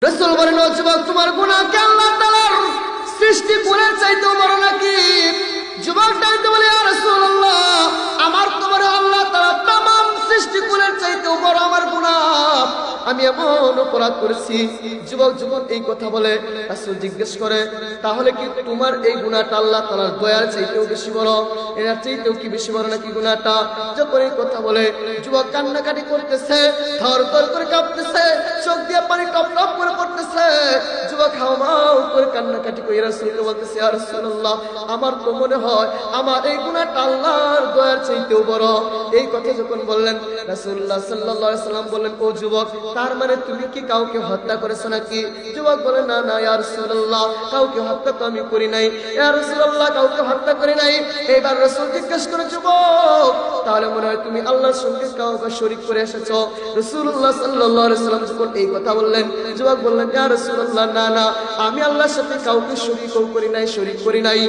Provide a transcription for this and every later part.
রাসূল বলেন, ও যুবক, তোমার গুনাহ কি আল্লাহ তাআলার সৃষ্টি কুলের চাইতেও বড় নাকি? যুবক ডাকতে বলে, ইয়া রাসূলুল্লাহ, আমার তোমার আল্লাহ তাআলা तमाम সৃষ্টি কুলের চাইতেও বড় আমার গুনাহ, আমি এমন অপরাধ করেছি। যুবক যখন এই কথা বলে, রাসূল জিজ্ঞেস করে, তাহলে কি তোমার এই গুনাহটা আল্লাহ তাআলার দয়ার চাইতেও বেশি বড়? এর চাইতেও কি বেশি বড় নাকি গুনাহটা? যখন এই কথা বলে, যুবক কান্নাকাটি করতেছে, থরথর করে কাঁপতেছে, চোখ দিয়ে পানি টপ টপ করে পড়তেছে। যুবক হাওমাও করে কান্নাকাটি করে রাসূলকে বলতেছে, ইয়া রাসূলুল্লাহ, আমার তো মনে হয় আমার এই গুনাহটা আল্লাহর দয়ার চাইতেও বড়। এই কথা যখন বললেন, রাসূলুল্লাহ সাল্লাল্লাহু আলাইহি সাল্লাম বললেন, ও যুবক, তার মানে তুমি কি কাউকে হত্যা করেছো নাকি? যুবক বলে, না না ইয়া রাসূলুল্লাহ, কাউকে হত্যা তো আমি করি নাই। ইয়া রাসূলুল্লাহ, কাউকে হত্যা করি নাই। এইবার রাসূল জিজ্ঞেস করে, যুবক, তাহলে মনে হয় তুমি আল্লাহর সঙ্গে কাউকে শরীক করে এসেছো। রাসূলুল্লাহ সাল্লাল্লাহু আলাইহি সাল্লাম যখন এই কথা বললেন, যুবক বললেন, ইয়া রাসূলুল্লাহ, না না, আমি আল্লাহর সাথে কাউকে শরীকও করি নাই, শরীক করি নাই।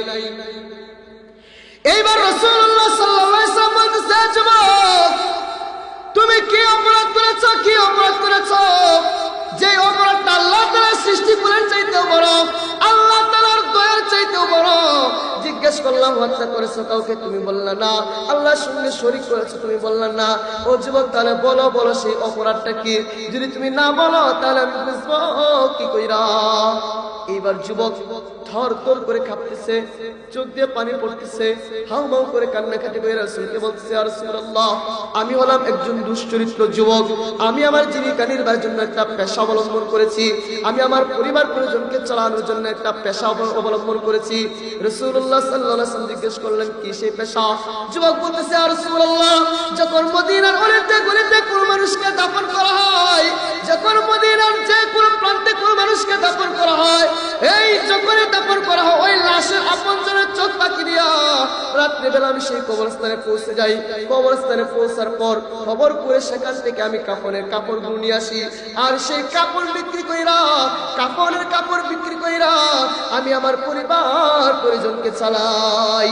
এইবার রাসূলুল্লাহ সাল্লাল্লাহু আলাইহি সাল্লাম বলতেছে, যুবক, তুমি কি অপরাধ করেছো? কি অপরাধ করেছো? যে অপরাধটা আল্লাহ তাআলার সৃষ্টি করার চাইতেও বড়, আল্লাহ তাআলার দয়ার চাইতেও বড়। জিজ্ঞেস করলাম, হত্যা করেছো কাউকে? তুমি বললা না। আল্লাহর সঙ্গে শরীক করেছো? তুমি বললা না। ও যুবক, তাহলে বলো বলো সেই অপরাধটা কি? যদি তুমি না বলো তাহলে আমি বুঝবো কি কইরা। এইবার যুবক থর থর করে কাঁপতেছে, চোখ দিয়ে পানি পড়তেছে, হাউমাউ করে কান্নাকাটি করে রাসূলকে বলতেছে, ইয়া রাসূলুল্লাহ, আমি হলাম একজন দুশ্চরিত্র যুবক। আমি আমার জীবিকা নির্বাহের জন্য একটা পেশা অবলম্বন করেছি। আমি আমার পরিবার পরিজনকে চালানোর জন্য একটা পেশা অবলম্বন করেছি। রাসূলুল্লাহ সাল্লাল্লাহু আলাইহি ওয়াসাল্লাম জিজ্ঞেস করলেন, কি সেই পেশা? যুবক বলতেছে, ইয়া রাসূলুল্লাহ, যখন মদিনার অলিতে গলিতে কোন মানুষকে দাফন করা হয়, যখন মদিনার যে কোন প্রান্তে কোন মানুষকে দাফন করা হয়, এই যখনই দাফন করা হয়, ওই লাশের আপনজনের চোখ পাকি দিয়া রাত্রিবেলা আমি সেই কবরস্থানে পৌঁছে যাই। কবরস্থানে পৌঁছার পর খবর করে সেখান থেকে আমি কাফনের কাপড়গুলো নিয়ে আসি, আর সেই কাপড় বিক্রি কইরা, কাফনের কাপড় বিক্রি কইরা আমি আমার পরিবার পরিজনকে চালাই।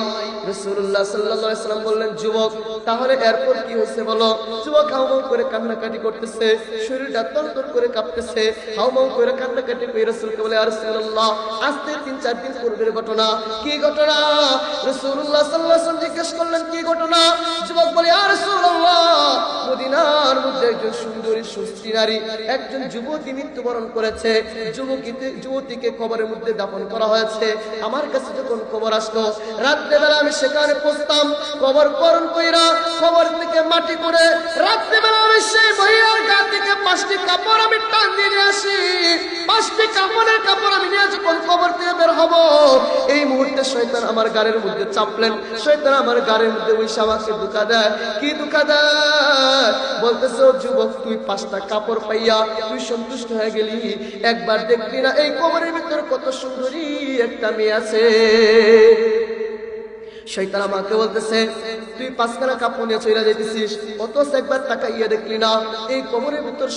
রাসূলুল্লাহ সাল্লাল্লাহু আলাইহি ওয়াসাল্লাম বললেন, যুবক, তাহলে এরপর কি হয়েছে বলো? যুবক হাউমাউ করে কান্নাকাটি করতেছে, শরীরটা তরতর করে কাঁপতেছে, হাউমাউ করে কান্নাকাটি করে রাসূলকে বলে, ইয়া রাসূলুল্লাহ, আজকে ৩-৪ দিন পূর্বের ঘটনা। কি ঘটনা? রাসূলুল্লাহ সাল্লাল্লাহু আলাইহি ওয়াসাল্লাম জিজ্ঞেস করলেন, কি ঘটনা? যুবক বলে, ইয়া রাসূলুল্লাহ, মদিনার মধ্যে একজন সুন্দরী সুস্থি নারী, একজন যুবতী মৃত্যুবরণ করেছে। যুবতীকে কবরের মধ্যে দাফন করা হয়েছে। আমার কাছে যখন খবর আসলো, রাত্রেবেলা আমি সেখানে পৌঁছতাম, কবর করণ কইরা কবর থেকে মাটি করে রাত্রেবেলা আমি সেই মহিলার গা থেকে 5টি কাপড় আমি টান দিয়ে নিয়ে আসি। 5টি কাপড়ের কাপড় আমি নিয়ে যখন কবর থেকে বের হব, এই মুহূর্তে শয়তান আমার গাড়ির মধ্যে চাপলেন। শয়তান আমার গাড়ির মধ্যে ওই আমাকে ধোঁকা দেয়। কি ধোঁকা দেয়? বলতেছে, ও যুবক, তুই 5টা কাপড় পাইয়া তুই সন্তুষ্ট হয়ে গেলি, একবার দেখবি না এই কবরের ভিতর কত সুন্দরী একটা মেয়ে আছে? শয়তান আমাকে বলতেছে, তুই 5খানা কাপড় নিয়ে চলে যাইতেছিস, অথচ একবার তাকাইয়া দেখলি না এই কবরের ভিতর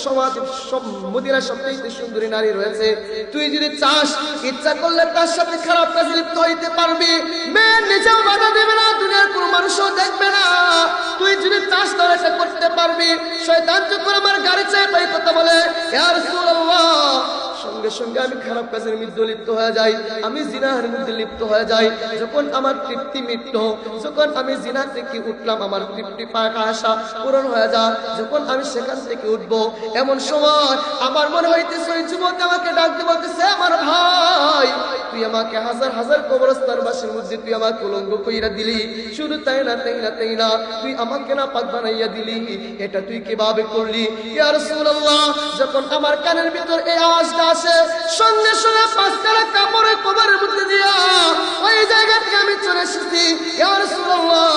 সব মদিনার সবচেয়ে সুন্দরী নারী রয়েছে। তুই যদি চাস, ইচ্ছা করলে তার সাথে খারাপ কাজে লিপ্ত হইতে পারবি। মেয়ে নিজেও বাধা দেবে না, দুনিয়ার কোনো মানুষও দেখবে না। তুই যদি চাস তাহলে এটা করতে পারবি। শয়তান যখন আমার গাড়ি চায় তাই কথা বলে, ইয়া রাসূলুল্লাহ, সঙ্গে সঙ্গে আমি খারাপ কাজের মধ্যে লিপ্ত হয়ে যাই, আমি জিনার মধ্যে লিপ্ত হয়ে যাই। যখন আমার তৃপ্তি মিটল, যখন আমি জিনা থেকে উঠলাম, আমার তৃপ্তি পাকা আশা পূরণ হয়ে যায়, যখন আমি সেখান থেকে উঠবো, এমন সময় আমার মনে হইতেছে ওই যুবক আমাকে ডাকতে বলতেছে, আমার ভাই, তুই আমাকে হাজার হাজার কবরস্থানবাসীর মধ্যে তুই আমাকে উলঙ্গ কইরা দিলি। শুধু তাই না, তুই আমাকে না পাক বানাইয়া দিলি। এটা তুই কিভাবে করলি? ইয়া রাসূলুল্লাহ, যখন আমার কানের ভিতর এই আওয়াজটা আসে, সঙ্গে সঙ্গে 5খানা কাপড় কবরের মধ্যে দিয়া ওই জায়গা থেকে আমি চলে এসেছি। ইয়া রাসূলুল্লাহ,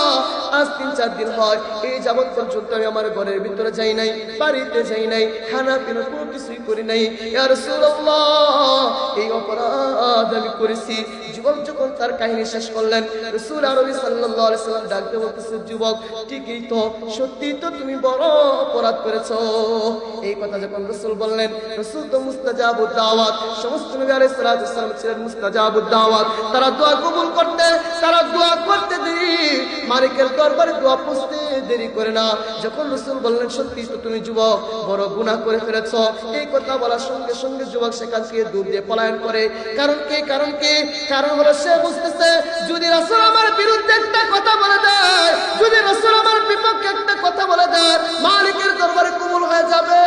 আজ 3-4 দিন হয় এই যাবত পর্যন্ত আমি আমার ঘরের ভিতরে যাই নাই, বাড়িতে যাই নাই, খানা পিনা কোনো কিছুই করি নাই। ইয়া রাসূলুল্লাহ, এই অপরাধ আমি করেছি। যুবক যখন তার কাহিনী শেষ করলেন, রাসূল আরবি সাল্লাল্লাহু আলাইহি সাল্লাম ডাকতে বলতেছে, যুবক, ঠিকই তো, সত্যি তো তুমি বড় অপরাধ করেছো। এই কথা যখন রাসূল বললেন, রাসূল তো মুস্তাজাবুদ দাওয়াত, সমস্ত নবী আলাইহিস সালাতু ওয়াস সালাম ছিলেন মুস্তাজাবুদ দাওয়াত। তারা দোয়া কবুল করতে, তারা দোয়া করতে দেরি মালিকের দরবারে দোয়া পৌঁছতে দেরি করে না। যখন রাসূল বললেন সত্যি তো তুমি যুবক বড় গুনাহ করে ফেলেছ, এই কথা বলার সঙ্গে সঙ্গে যুবক সেখান থেকে দূর দিয়ে পলায়ন করে। কারণ কি? কারণ হলো সে বুঝতেছে যদি রাসূল আমার বিরুদ্ধে একটা কথা বলে দেয়, যদি রাসূল আমার বিপক্ষে একটা কথা বলে দেয়, মালিকের দরবারে কবুল হয়ে যাবে,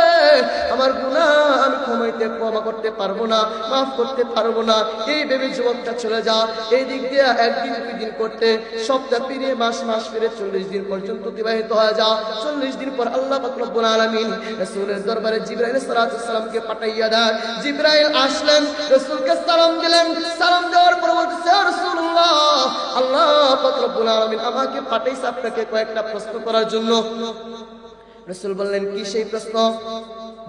আমার গুনাহ আমি ক্ষমা করতে পারবো না, মাফ করতে পারবো না। এই ভেবে যুবকটা চলে যা। এই দিক দিয়ে একদিন 2 দিন করতে সপ্তাহ পেরিয়ে মাস পেরিয়ে 40 দিন পর্যন্ত অতিবাহিত হয়ে যা। 40 দিন পর আল্লাহ পাক রব্বুল আলামিন রাসূলের দরবারে জিবরাইল আলাইহিস সালামকে পাঠাইয়া দেয়। জিবরাইল আসলেন, রাসূলকে সালাম দিলেন। সালাম দেওয়ার পর বলতেছে, ইয়া রাসূলুল্লাহ, আল্লাহ পাক রব্বুল আলামিন আমাকে পাঠাইছে আপনাকে কয়েকটা প্রশ্ন করার জন্য। রাসূল বললেন, কি সেই প্রশ্ন?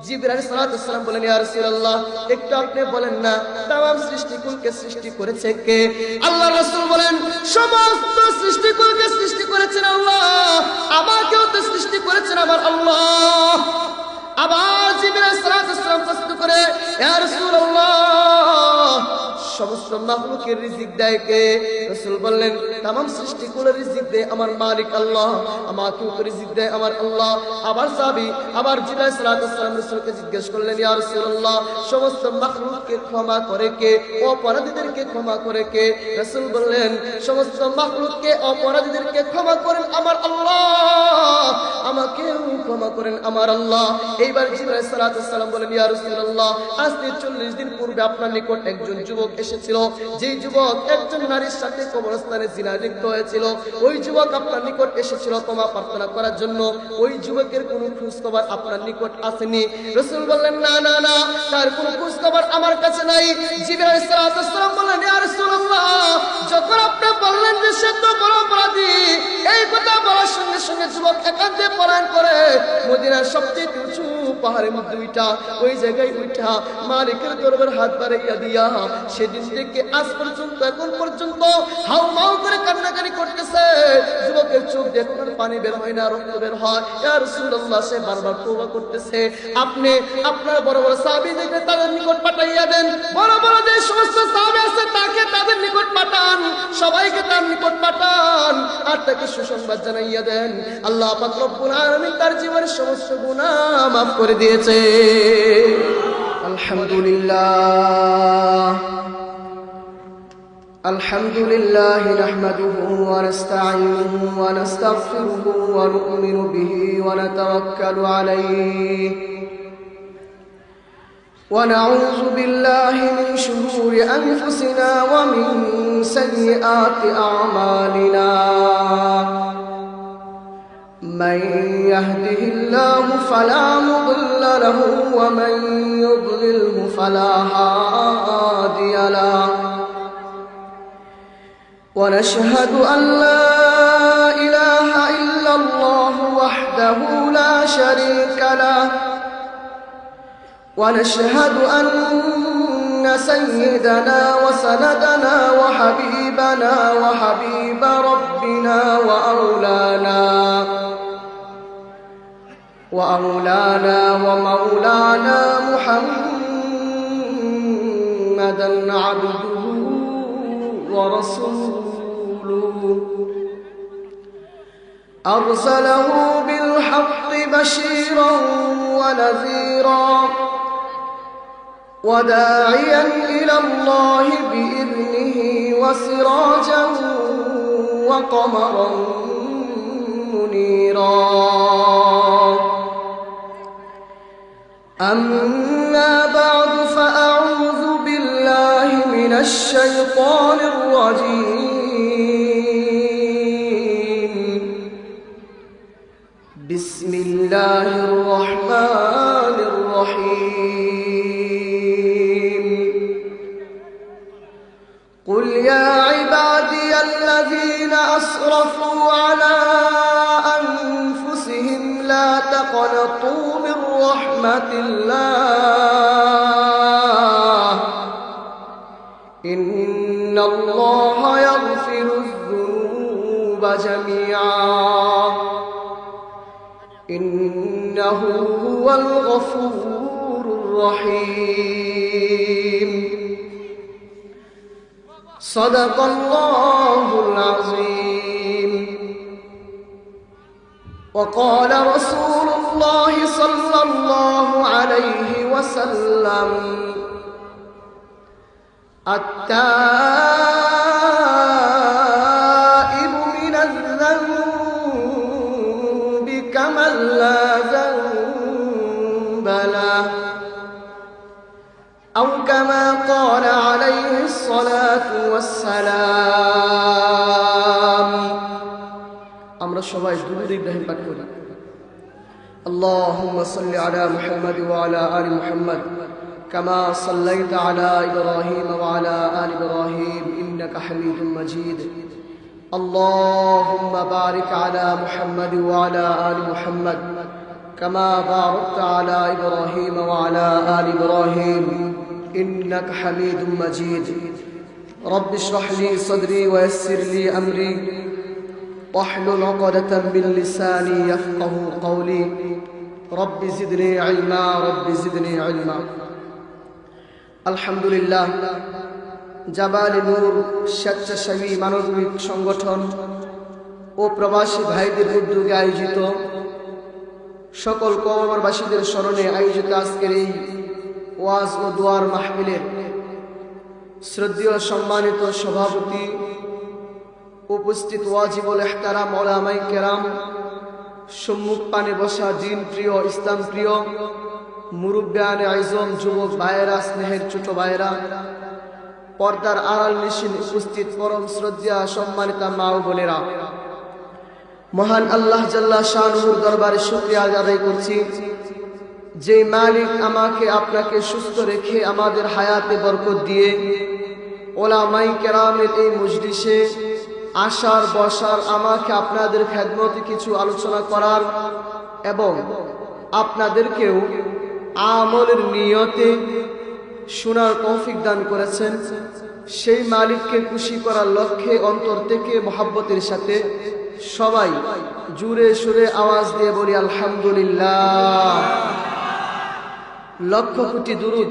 জিবরাইল আলাইহিস সালাম বলেন, ইয়া রাসূলুল্লাহ, একটু আপনি বলেন না तमाम সৃষ্টিকুলকে সৃষ্টি করেছে কে? আল্লাহ রাসূল বলেন, সমস্ত সৃষ্টিকুলকে সৃষ্টি করেছেন আল্লাহ, আমাকেও তো সৃষ্টি করেছেন আমার আল্লাহ। আবার জিবরাইল আলাইহিস সালাম প্রশ্ন করে, ইয়া রাসূলুল্লাহ, সমস্ত মাখলুকের রিজিক দেয় কে? রাসূল বললেন, तमाम সৃষ্টিকুলের রিজিক দেয় আমার মালিক আল্লাহ, আমাকেও তো রিজিক দেয় আমার আল্লাহ। আবার সাহাবী আবার জিবরাইল আলাইহিস সালাম রাসূলকে জিজ্ঞেস করলেন, ইয়া রাসূলুল্লাহ, সমস্ত মাখলুককে ক্ষমা করে কে? অপরাধীদেরকে ক্ষমা করে কে? রাসূল বললেন, সমস্ত মাখলুককে অপরাধীদেরকে ক্ষমা করেন আমার আল্লাহ, আমাকেও ক্ষমা করেন আমার আল্লাহ। এইবার জিবরাইল আলাইহিস সালাম বলেন, ইয়া রাসূলুল্লাহ, আজ থেকে 40 দিন পূর্বে আপনার নিকট একজন যুবক এসেছিল, যেই যুবক একজন নারীর সাথে কবরস্থানে জিনা লিপ্ত হয়েছিল। ওই যুবক আপনার নিকট এসেছিল ক্ষমা প্রার্থনা করার জন্য। ওই যুবকের কোনো খোঁজ খবর আপনার নিকট আসেনি? রাসূল বললেন, না, তার কোনো খোঁজ খবর আমার কাছে নাই। জিবরাইল আলাইহিস সালাম বললেন, ইয়া রাসূলুল্লাহ, যখন আপনি বললেন যে সে তো বড় অপরাধী, এই কথা বলার সঙ্গে সঙ্গে যুবক একান্তে পলায়ন করে মদিনার সবচেয়ে উঁচু পাহাড়ের মধ্যে উঠা, ওই জায়গায় উঠা মালিকের দরবারে হাত বাড়াইয়া দিয়া সেদিন থেকে আজ পর্যন্ত এখন পর্যন্ত হাউমাউ করে কান্নাকারি করতেছে। যুবকের চোখ দিয়ে কোনো পানি বের হয় না, রক্ত বের হয়। ইয়া রাসূলুল্লাহ, সে বারবার তওবা করতেছে। আপনি আপনার বড় বড় সাহাবীদেরকে তাদের নিকট পাঠাইয়া দেন, বড় বড় যে সমস্ত সাহাবী আছে তাকে তাদের নিকট পাঠান, সবাইকে তার নিকট পাঠান, আর তাকে সুসংবাদ জানাইয়া দেন আল্লাহ পাক রব্বুল আলামিন তার জীবনের সমস্ত গুনাহ মাফ করে দিয়েছে। আলহামদুলিল্লাহ নাহমাদুহু ওয়া নাস্তাঈনুহু ওয়া নাস্তাগফিরুহু ওয়া নু'মিনু বিহি ওয়া নাতাওয়াক্কালু আলাইহি ওয়া নাউযু বিল্লাহি মিন শুরুরি আনফুসিনা ওয়া মিন সাইয়্যাতি আ'মালিনা। من يهده الله فلا مضل له ومن يضلله فلا هادي له ونشهد أن لا إله إلا الله وحده لا شريك له ونشهد أن سيدنا وسندنا وحبيبنا وحبيب ربنا وأولانا ومولانا محمدا عبده ورسوله أرسله بالحق بشيرا ونذيرا وداعيا إلى الله بإذنه وسراجا وقمرا منيرا. أما بعد فأعوذ بالله من الشيطان الرجيم. بسم الله الرحمن الرحيم. قل يا عبادي الذين أسرفوا على أنفسهم لا تقنطوا من رحمة الله إن الله يغفر الذنوب جميعا إنه هو الغفور الرحيم. صدق الله العظيم. وقال رسول الله صلى الله عليه وسلم التائب من الذنب كمن لا ذنب له أو كما قال عليه الصلاة والسلام আমরা সবাই দুরূদ ইব্রাহিম পাঠ করি اللهم صل على محمد وعلى آل محمد كما صليت على إبراهيم وعلى آل إبراهيم إنك حميد مجيد اللهم بارك على محمد وعلى آل محمد كما باركت على إبراهيم وعلى آل إبراهيم إنك حميد مجيد رب اشرح لي صدري ويسر لي أمري واحلل عقدة من لساني يفقه قولي رب زدني علما رب زدني علما আলহামদুলিল্লাহ জাবাল নূর স্বেচ্ছাসেবী মানবিক সংগঠন ও প্রবাসী ভাইদের উদ্যোগে আয়োজিত সকল কবরবাসীদের স্মরণে আয়োজিত আজকের এই ওয়াজ ও দোয়ার মাহফিলের শ্রদ্ধেয় সম্মানিত সভাপতি উপস্থিত ওয়াজিবুল ইহতারাম উলামায়ে কেরাম সম্মুখ পানে বসা দিন প্রিয় ইসলাম প্রিয় মুরব্বিয়ানে আইজম যুবক ভাইয়েরা স্নেহের ছোট ভাইয়েরা পর্দার আড়াল নিশিন উপস্থিত পরম শ্রদ্ধা সম্মানিতা মা ও বোনেরা মহান আল্লাহ জাল্লা শানুর দরবারে শুকরিয়া আদায় করছি যে মালিক আমাকে আপনাকে সুস্থ রেখে আমাদের হায়াতে বরকত দিয়ে উলামায়ে কেরামের এই মজলিসে আসার বসার আমাকে আপনাদের খেদমতে কিছু আলোচনা করার এবং আপনাদেরকেও আমলের নিয়তে শোনার তৌফিক দান করেছেন সেই মালিককে খুশি করার লক্ষ্যে অন্তর থেকে মহব্বতের সাথে সবাই জুড়ে সুরে আওয়াজ দিয়ে বলি আলহামদুলিল্লাহ লক্ষ কোটি দুরূদ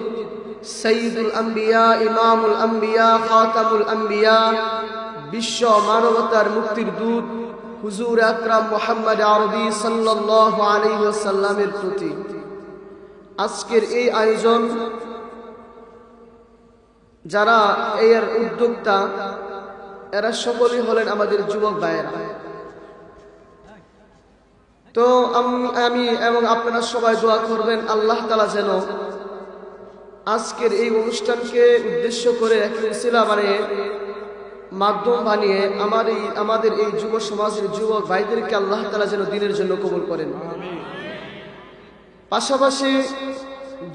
সাইয়্যিদুল আম্বিয়া ইমামুল আম্বিয়া খাতামুল আম্বিয়া বিশ্ব মানবতার মুক্তির দূত হুজুর আকরাম মুহাম্মদ আরবি সাল্লাল্লাহু আলাইহি ওয়াসাল্লামের প্রতি আজকের এই আয়োজন যারা এর উদ্যোক্তা এরা সকলেই হলেন আমাদের যুবক ভাইয়েরা তো আমি এবং আপনারা সবাই দোয়া করবেন আল্লাহ তাআলা যেন আজকের এই অনুষ্ঠানকে উদ্দেশ্য করে একটি উসিলা বানিয়ে মাধ্যম বানিয়ে আমাদের এই যুব সমাজের যুবক ভাইদেরকে আল্লাহ তাআলা যেন দ্বীনের জন্য কবুল করেন পাশাপাশি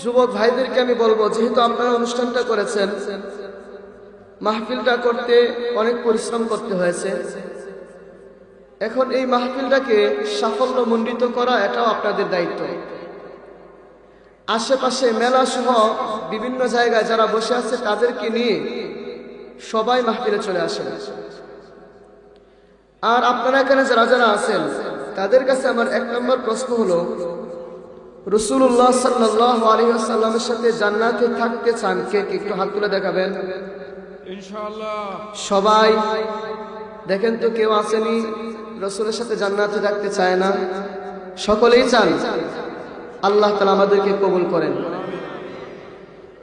যুবক ভাইদেরকে আমি বলবো যেহেতু আপনারা অনুষ্ঠানটা করেছেন মাহফিলটা করতে অনেক পরিশ্রম করতে হয়েছে এখন এই মাহফিলটাকে সাফল্যমণ্ডিত করা এটাও আপনাদের দায়িত্ব আশেপাশে মেলা সহ বিভিন্ন জায়গায় যারা বসে আছে তাদেরকে নিয়ে সবাই মাহফিলে চলে আসেন আর আপনারা এখানে যারা যারা আছেন তাদের কাছে আমার এক নম্বর প্রশ্ন হলো রাসূলুল্লাহ সাল্লাল্লাহু আলাইহি ওয়াসাল্লামের সাথে জান্নাতে থাকতে চান কে একটু হাত তুলে দেখাবেন ইনশাআল্লাহ সবাই দেখেন তো কেউ আসেনি রাসূলের সাথে জান্নাতে থাকতে চায় না সকলেই চান আল্লাহ তাআলা আমাদেরকে কবুল করেন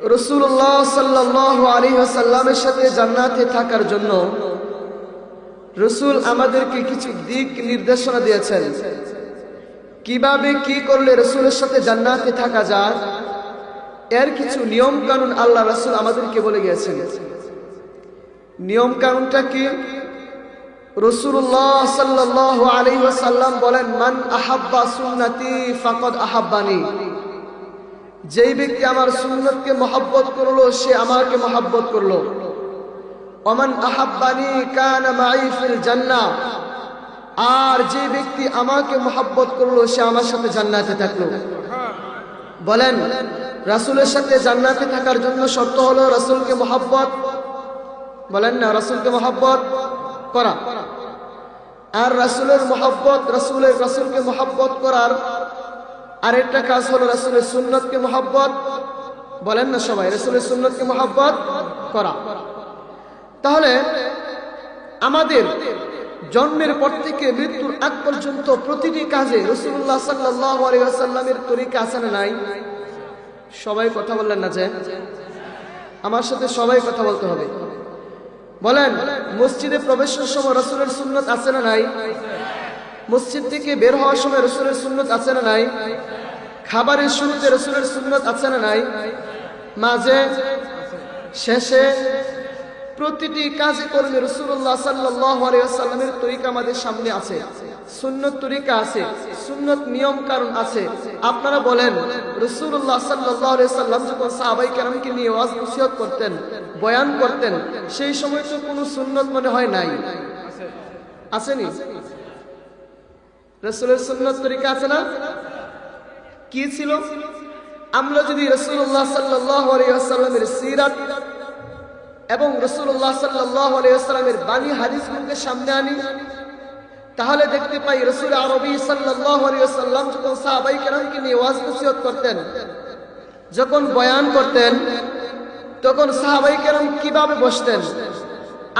রাসূলুল্লাহ সাল্লাল্লাহু আলাইহি ওয়াসাল্লামের সাথে জান্নাতে থাকার জন্য রাসূল আমাদেরকে কিছু দিক নির্দেশনা দিয়েছেন কিভাবে কি করলে রাসূলের সাথে জান্নাতে থাকা যায় এর কিছু নিয়ম কানুন আল্লাহ রাসূল আমাদেরকে বলে গিয়েছেন নিয়ম কানুনটা কি রাসূলুল্লাহ সাল্লাল্লাহু আলাইহি ওয়াসাল্লাম বলেন মান আহাব্বা সুন্নতি ফাকাদ আহাব্বানি যেই ব্যক্তি আমার সুন্নতকে মহব্বত করলো সে আমাকে মহব্বত করলো ওমান আহাব্বানি কানা মাই ফিল জান্নাহ আর যে ব্যক্তি আমাকে মহব্বত করলো সে আমার সাথে জান্নাতে থাকলো বলেন রাসূলের সাথে জান্নাতে থাকার জন্য শর্ত হলো রাসূলকে মহব্বত বলেন না রাসূলকে মহব্বত করা আর রাসূলের মহব্বত রাসূলকে মহব্বত করার আরেকটা কাজ হলো রাসূলের সুন্নতকে মহব্বত বলেন না সবাই রাসূলের সুন্নতকে মহব্বত করা তাহলে আমাদের জন্মের পর থেকে মৃত্যুর আগ পর্যন্ত প্রতিটি কাজে রাসূলুল্লাহ সাল্লাল্লাহু আলাইহি ওয়াসাল্লামের তরিকা আছে না নাই? সবাই কথা বললেন না যে? আমার সাথে সবাই কথা বলতে হবে। বলেন, মসজিদে প্রবেশের সময় রাসূলের সুন্নাত আছে না নাই? মসজিদ থেকে বের হওয়ার সময় রাসূলের সুন্নাত আছে না নাই? খাবারের শুরুতে রাসূলের সুন্নাত আছে না নাই? মাঝে, শেষে, প্রতিটি কাজে কর্মে রাসূলুল্লাহ সাল্লাল্লাহু আলাইহি ওয়াসাল্লামের তরিকা আমাদের সামনে আছে, সুন্নত তরিকা আছে, সুন্নত নিয়ম কারণ আছে। আপনারা বলেন, রাসূলুল্লাহ সাল্লাল্লাহু আলাইহি ওয়াসাল্লাম যখন সাহাবায়ে কেরামকে নিয়ে ওয়াজ নসিহত করতেন, বয়ান করতেন, সেই সময় তো কোনো সুন্নত মনে হয় নাই? আসেনি? রাসূলের সুন্নত তরিকা আছে না? কি ছিল? আমরা যদি রাসূলুল্লাহ সাল্লাল্লাহু আলাইহি ওয়াসাল্লামের সিরাত এবং রাসূলুল্লাহ সাল্লাল্লাহু আলাইহি ওয়াসাল্লামের বাণী হাদিসগুলোকে সামনে আনি, তাহলে দেখতে পাই রাসূল আরবী সাল্লাল্লাহু আলাইহি ওয়াসাল্লাম যখন সাহাবায়ে কেরামকে নিয়ে ওয়াজ নসিহত করতেন, যখন বয়ান করতেন, তখন সাহাবায়ে কেরাম কিভাবে বসতেন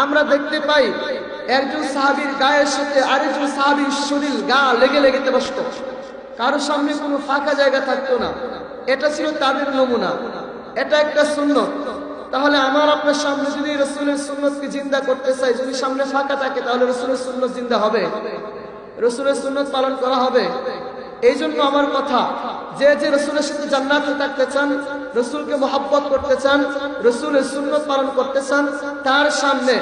আমরা দেখতে পাই। একজন সাহাবীর গায়ের সাথে আরেকজন সাহাবীর শরীর গা লেগে লেগে বসতো, কারো সামনে কোনো ফাঁকা জায়গা থাকতো না। এটা ছিল তাদের নমুনা, এটা একটা সুন্নত। তাহলে আমার আপনার সামনে যদি রাসূলের সুন্নতকে জিন্দা করতে চাই, যদি সামনে ফাঁকা থাকে, তাহলে রাসূলের সুন্নত জিন্দা হবে? রাসূলের সুন্নত পালন করা হবে? এই জন্য আমার কথা, যে যে রাসূলের সাথে জান্নাতে থাকতে চান, রাসূলকে মহব্বত করতে চান, রাসূলের সুন্নত পালন করতে চান, তার সামনে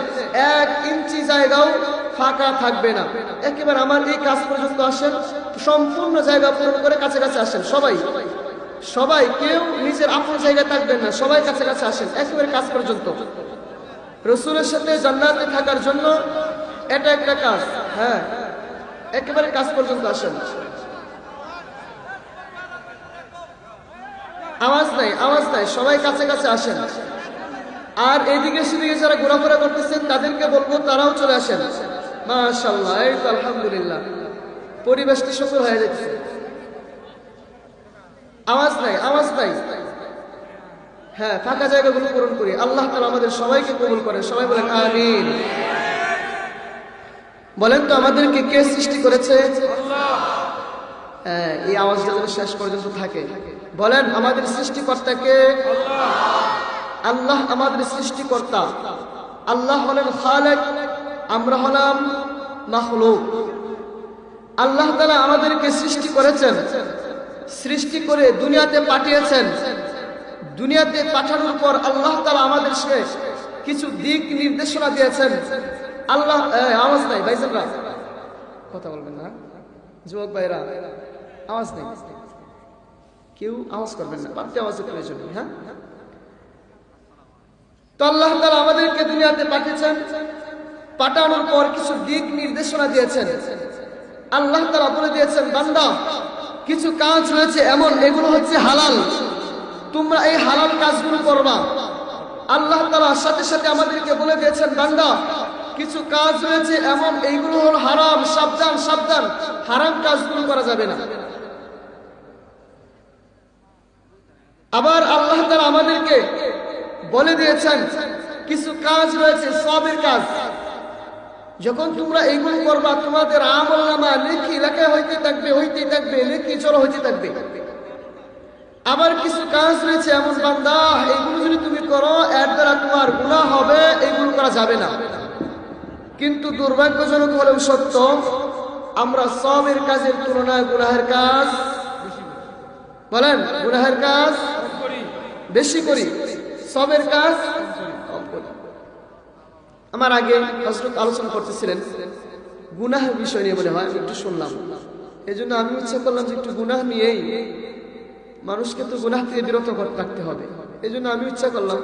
1 ইঞ্চি জায়গাও ফাঁকা থাকবে না। একেবারে আমার এই কাজ পর্যন্ত আসেন, সম্পূর্ণ জায়গা পূরণ করে কাছে কাছে আসেন। সবাই সবাই, কেউ নিজের আপন জায়গায় থাকবেন না, সবাই কাছে কাছে আসেন, একেবারে কাজ পর্যন্ত। রাসূলের সাথে জান্নাতে থাকার জন্য এটা একটা কাজ। হ্যাঁ, একেবারে কাজ পর্যন্ত আসেন। আওয়াজ নাই, আওয়াজ নাই, সবাই কাছে কাছে আসেন। আর এইদিকে সেদিকে যারা ঘোরাফেরা করতেছেন তাদেরকে বলবো তারাও চলে আসেন। মাশাআল্লাহ, এই তো আলহামদুলিল্লাহ, পরিবেশটা সুন্দর হয়ে যাচ্ছে। আওয়াজ নাই, আওয়াজ নাই। হ্যাঁ, ফাঁকা জায়গাগুলো পূরণ করি। আল্লাহ তাআলা আমাদের সবাইকে কবুল করেন। সবাই বলেন আমিন। বলেন তো, আমাদেরকে কে সৃষ্টি করেছে? আল্লাহ। হ্যাঁ, এই আওয়াজটা যেন শেষ পর্যন্ত থাকে। বলেন, আমাদের সৃষ্টিকর্তা কে? আল্লাহ। আল্লাহ আমাদের সৃষ্টিকর্তা। আল্লাহ হলেন খালেক, আমরা হলাম মাখলুক। আল্লাহ তাআলা আমাদেরকে সৃষ্টি করেছেন, সৃষ্টি করে দুনিয়াতে পাঠিয়েছেন। দুনিয়াতে পাঠানোর পর আল্লাহ তাআলা আমাদেরকে কিছু দিক নির্দেশনা দিয়েছেন। আল্লাহ, আওয়াজ নাই ভাইজানরা, কথা বলবেন না, যুবক ভাইরা আওয়াজ নেই, কেউ আওয়াজ করবেন না, বাড়তি আওয়াজের প্রয়োজন নেই। হ্যাঁ, তো আল্লাহ তাআলা আমাদেরকে দুনিয়াতে পাঠিয়েছেন, পাঠানোর পর কিছু দিক নির্দেশনা দিয়েছেন। আল্লাহ তাআলা বলে দিয়েছেন, বান্দা, কিছু কাজ রয়েছে এমন, এগুলো হচ্ছে হালাল, তোমরা এই হালাল কাজগুলো করবা। আল্লাহ তাআলা সাথে সাথে আমাদেরকে বলে দিয়েছেন, বান্দা, কিছু কাজ রয়েছে এমন, এইগুলো হলো হারাম, সাবধান সাবধান, হারাম কাজগুলো করা যাবে না। আবার আল্লাহ তাআলা আমাদেরকে বলে দিয়েছেন, কিছু কাজ রয়েছে সওয়াবের কাজ, যখন তোমরা এইগুলো করবা তোমাদের আমলনামা নেকি লেখা হইতে থাকবে, হইতে থাকবে, নেকি জড়ো হইতে থাকবে। আবার কিছু কাজ রয়েছে এমন, বান্দা, এইগুলো যদি তুমি করো এর দ্বারা তোমার গুনাহ হবে, এইগুলো করা যাবে না। কিন্তু দুর্ভাগ্যজনক হলেও সত্য, আমরা সওয়াবের কাজের তুলনায় গুনাহের কাজ, বলেন, গুনাহের কাজ বেশি করি, সওয়াবের কাজ কম করি। আমার আগে হযরত আলোচনা করতেছিলেন গুনাহের বিষয় নিয়ে, মনে হয় আমি একটু শুনলাম, এই জন্য আমি ইচ্ছা করলাম যে একটু গুনাহ নিয়েই, মানুষকে তো গুনাহ থেকে বিরত রাখতে হবে, এই জন্য আমি ইচ্ছা করলাম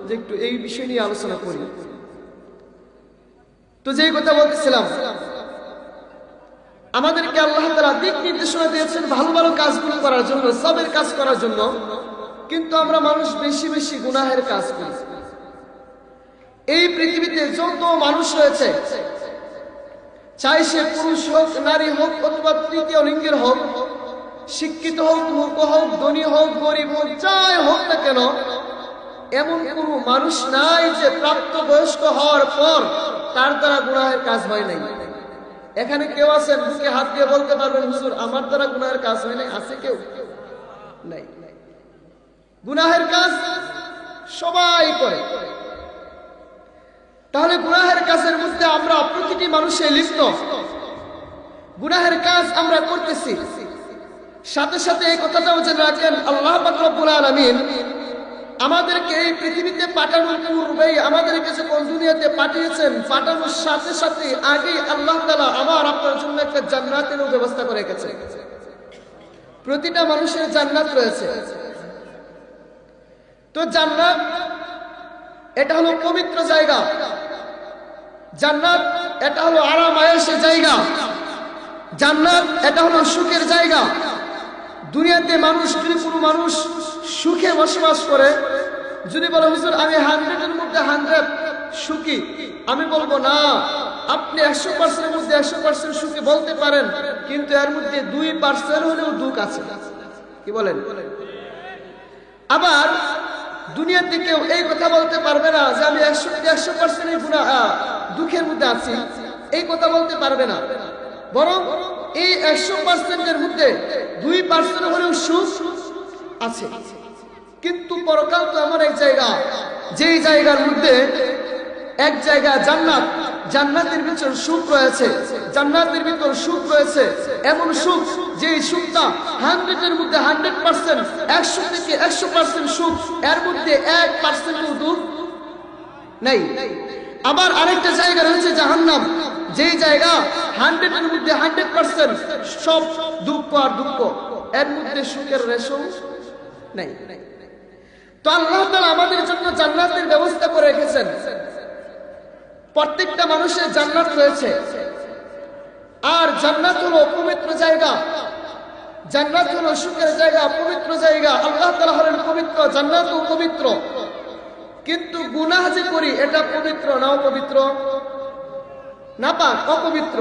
যে একটু এই বিষয় নিয়ে আলোচনা করি। তো যেই কথা বলতেছিলাম, আমাদেরকে আল্লাহ তাআলা দিক নির্দেশনা দিয়েছেন ভালো ভালো কাজগুলো করার জন্য, সবের কাজ করার জন্য, কিন্তু আমরা মানুষ বেশি বেশি গুনাহের কাজ করি। এই পৃথিবীতে যত মানুষ রয়েছে, চাই সে পুরুষ হোক, নারী হোক, অথবা তৃতীয় লিঙ্গের হোক, শিক্ষিত হোক, মূর্খ হোক, ধনী হোক, গরিব হোক, যাই হোক না কেন, এমন কোনো মানুষ নাই যে প্রাপ্তবয়স্ক হওয়ার পর তার দ্বারা গুনাহের কাজ হয় নাই। এখানে কেউ আছেন বুকে হাত দিয়ে বলতে পারবেন হুজুর আমার দ্বারা গুনাহের কাজ হয় নাই? আছে কেউ? নাই। গুনাহের কাজ সবাই করে। তাহলে গুনাহের কাজের মধ্যে আমরা প্রতিটি মানুষে লিপ্ত, গুনাহের কাজ আমরা করতেছি। সাথে সাথে এই কথাটাও জেনে রাখেন, আল্লাহ পাক রব্বুল আলামিন আমাদেরকে এই পৃথিবীতে পাঠানোর পূর্বেই আমাদেরকে যখন দুনিয়াতে পাঠিয়েছেন, পাঠানোর সাথে সাথে আগেই আল্লাহ তাআলা আমার আপনার জন্য একটা জান্নাতের ব্যবস্থা করে রেখেছেন। প্রতিটা মানুষের জান্নাত রয়েছে। তো জান্নাত এটা হলো পবিত্র জায়গা, জান্নাত এটা হলো আরাম আয়েশের জায়গা, জান্নাত এটা হলো সুখের জায়গা। দুনিয়াতে মানুষ যদি কোনো মানুষ সুখে বসবাস করে, যদি বলে হুজুর আমি 100-এর মধ্যে 100 সুখী, আমি বলবো না, আপনি 100%-এর মধ্যে 100% সুখী বলতে পারেন, কিন্তু এর মধ্যে 2% হলেও দুঃখ আছে। কি বলেন? আবার দুনিয়াতে কেউ এই কথা বলতে পারবে না যে আমি 100% দুঃখের মধ্যে আছি, এই কথা বলতে পারবে না। বরং এই 100%-এর মধ্যে 2% হলেও সুখ আছে। কিন্তু পরকাল তো এমন এক জায়গা, যেই জায়গার মধ্যে এক জায়গা জান্নাত, জান্নাতের ভিতর সুখ রয়েছে, জান্নাতের ভিতর সুখ রয়েছে, এমন সুখ যে সুখটা 100-এর মধ্যে 100%, 100 থেকে 100% সুখ, এর মধ্যে 1% দুঃখ নাই। আবার আরেকটা জায়গা রয়েছে জাহান্নাম, যেই জায়গা 100-এর মধ্যে 100% সব দুঃখ আর দুঃখ, এর মধ্যে সুখের রেশও নাই। তো আল্লাহ তাআলা আমাদের জন্য জান্নাতের ব্যবস্থা করে রেখেছেন। প্রত্যেকটা মানুষের জান্নাত রয়েছে। আর জান্নাত হলো পবিত্র জায়গা, জান্নাত হলো সুখের জায়গা, পবিত্র জায়গা। আল্লাহ তাআলা হলেন পবিত্র, জান্নাতও পবিত্র। কিন্তু গুনাহ যে করি এটা পবিত্র নাও পবিত্র? নাপাক, অপবিত্র।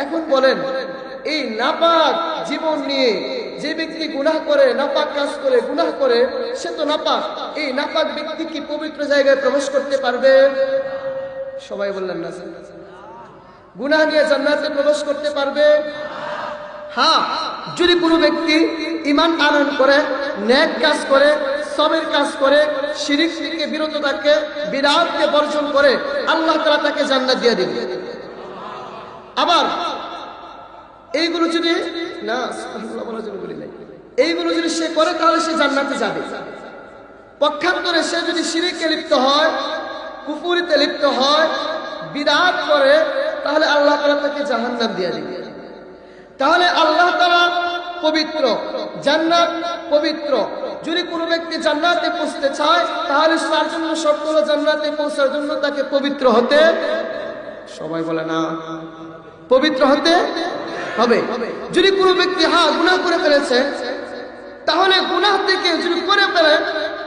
এখন বলেন, এই নাপাক জীবন নিয়ে যে ব্যক্তি গুনাহ করে, নাপাক কাজ করে, গুনাহ করে, সে তো নাপাক। এই নাপাক ব্যক্তি কি পবিত্র জায়গায় প্রবেশ করতে পারবে? সবাই বললেন না। গুনাহ নিয়ে জান্নাতে প্রবেশ করতে পারবে? হ্যাঁ, যদি কোনো ব্যক্তি ঈমান আনয়ন করে, নেক কাজ করে, সবের কাজ করে, শিরক থেকে বিরত থাকে, বিদআতকে বর্জন করে, আল্লাহ তাআলা তাকে জান্নাত দিয়ে দিবেন। আবার এইগুলো যদি না, সুবহানাল্লাহ বলার জন্য বলি নাই, এইগুলো যদি সে করে তাহলে সে জান্নাতে যাবে। পক্ষান্তরে সে যদি শিরকে লিপ্ত হয়, কুফরিতে লিপ্ত হয়, বিদআত করে, তাহলে আল্লাহ তাআলা তাকে জাহান্নাম দিয়ে দিবেন। তাহলে আল্লাহ তাআলা পবিত্র, জান্নাত পবিত্র। যদি কোনো ব্যক্তি জান্নাতে পৌঁছতে চায়, তাহলে তার জন্য শর্ত হলো জান্নাতে পৌঁছার জন্য তাকে পবিত্র হতে, সবাই বলে না, পবিত্র হতে হবে। যদি কোনো ব্যক্তি গুনাহ করে ফেলেছে, তাহলে গুনাহ থেকে যদি করে ফেলে,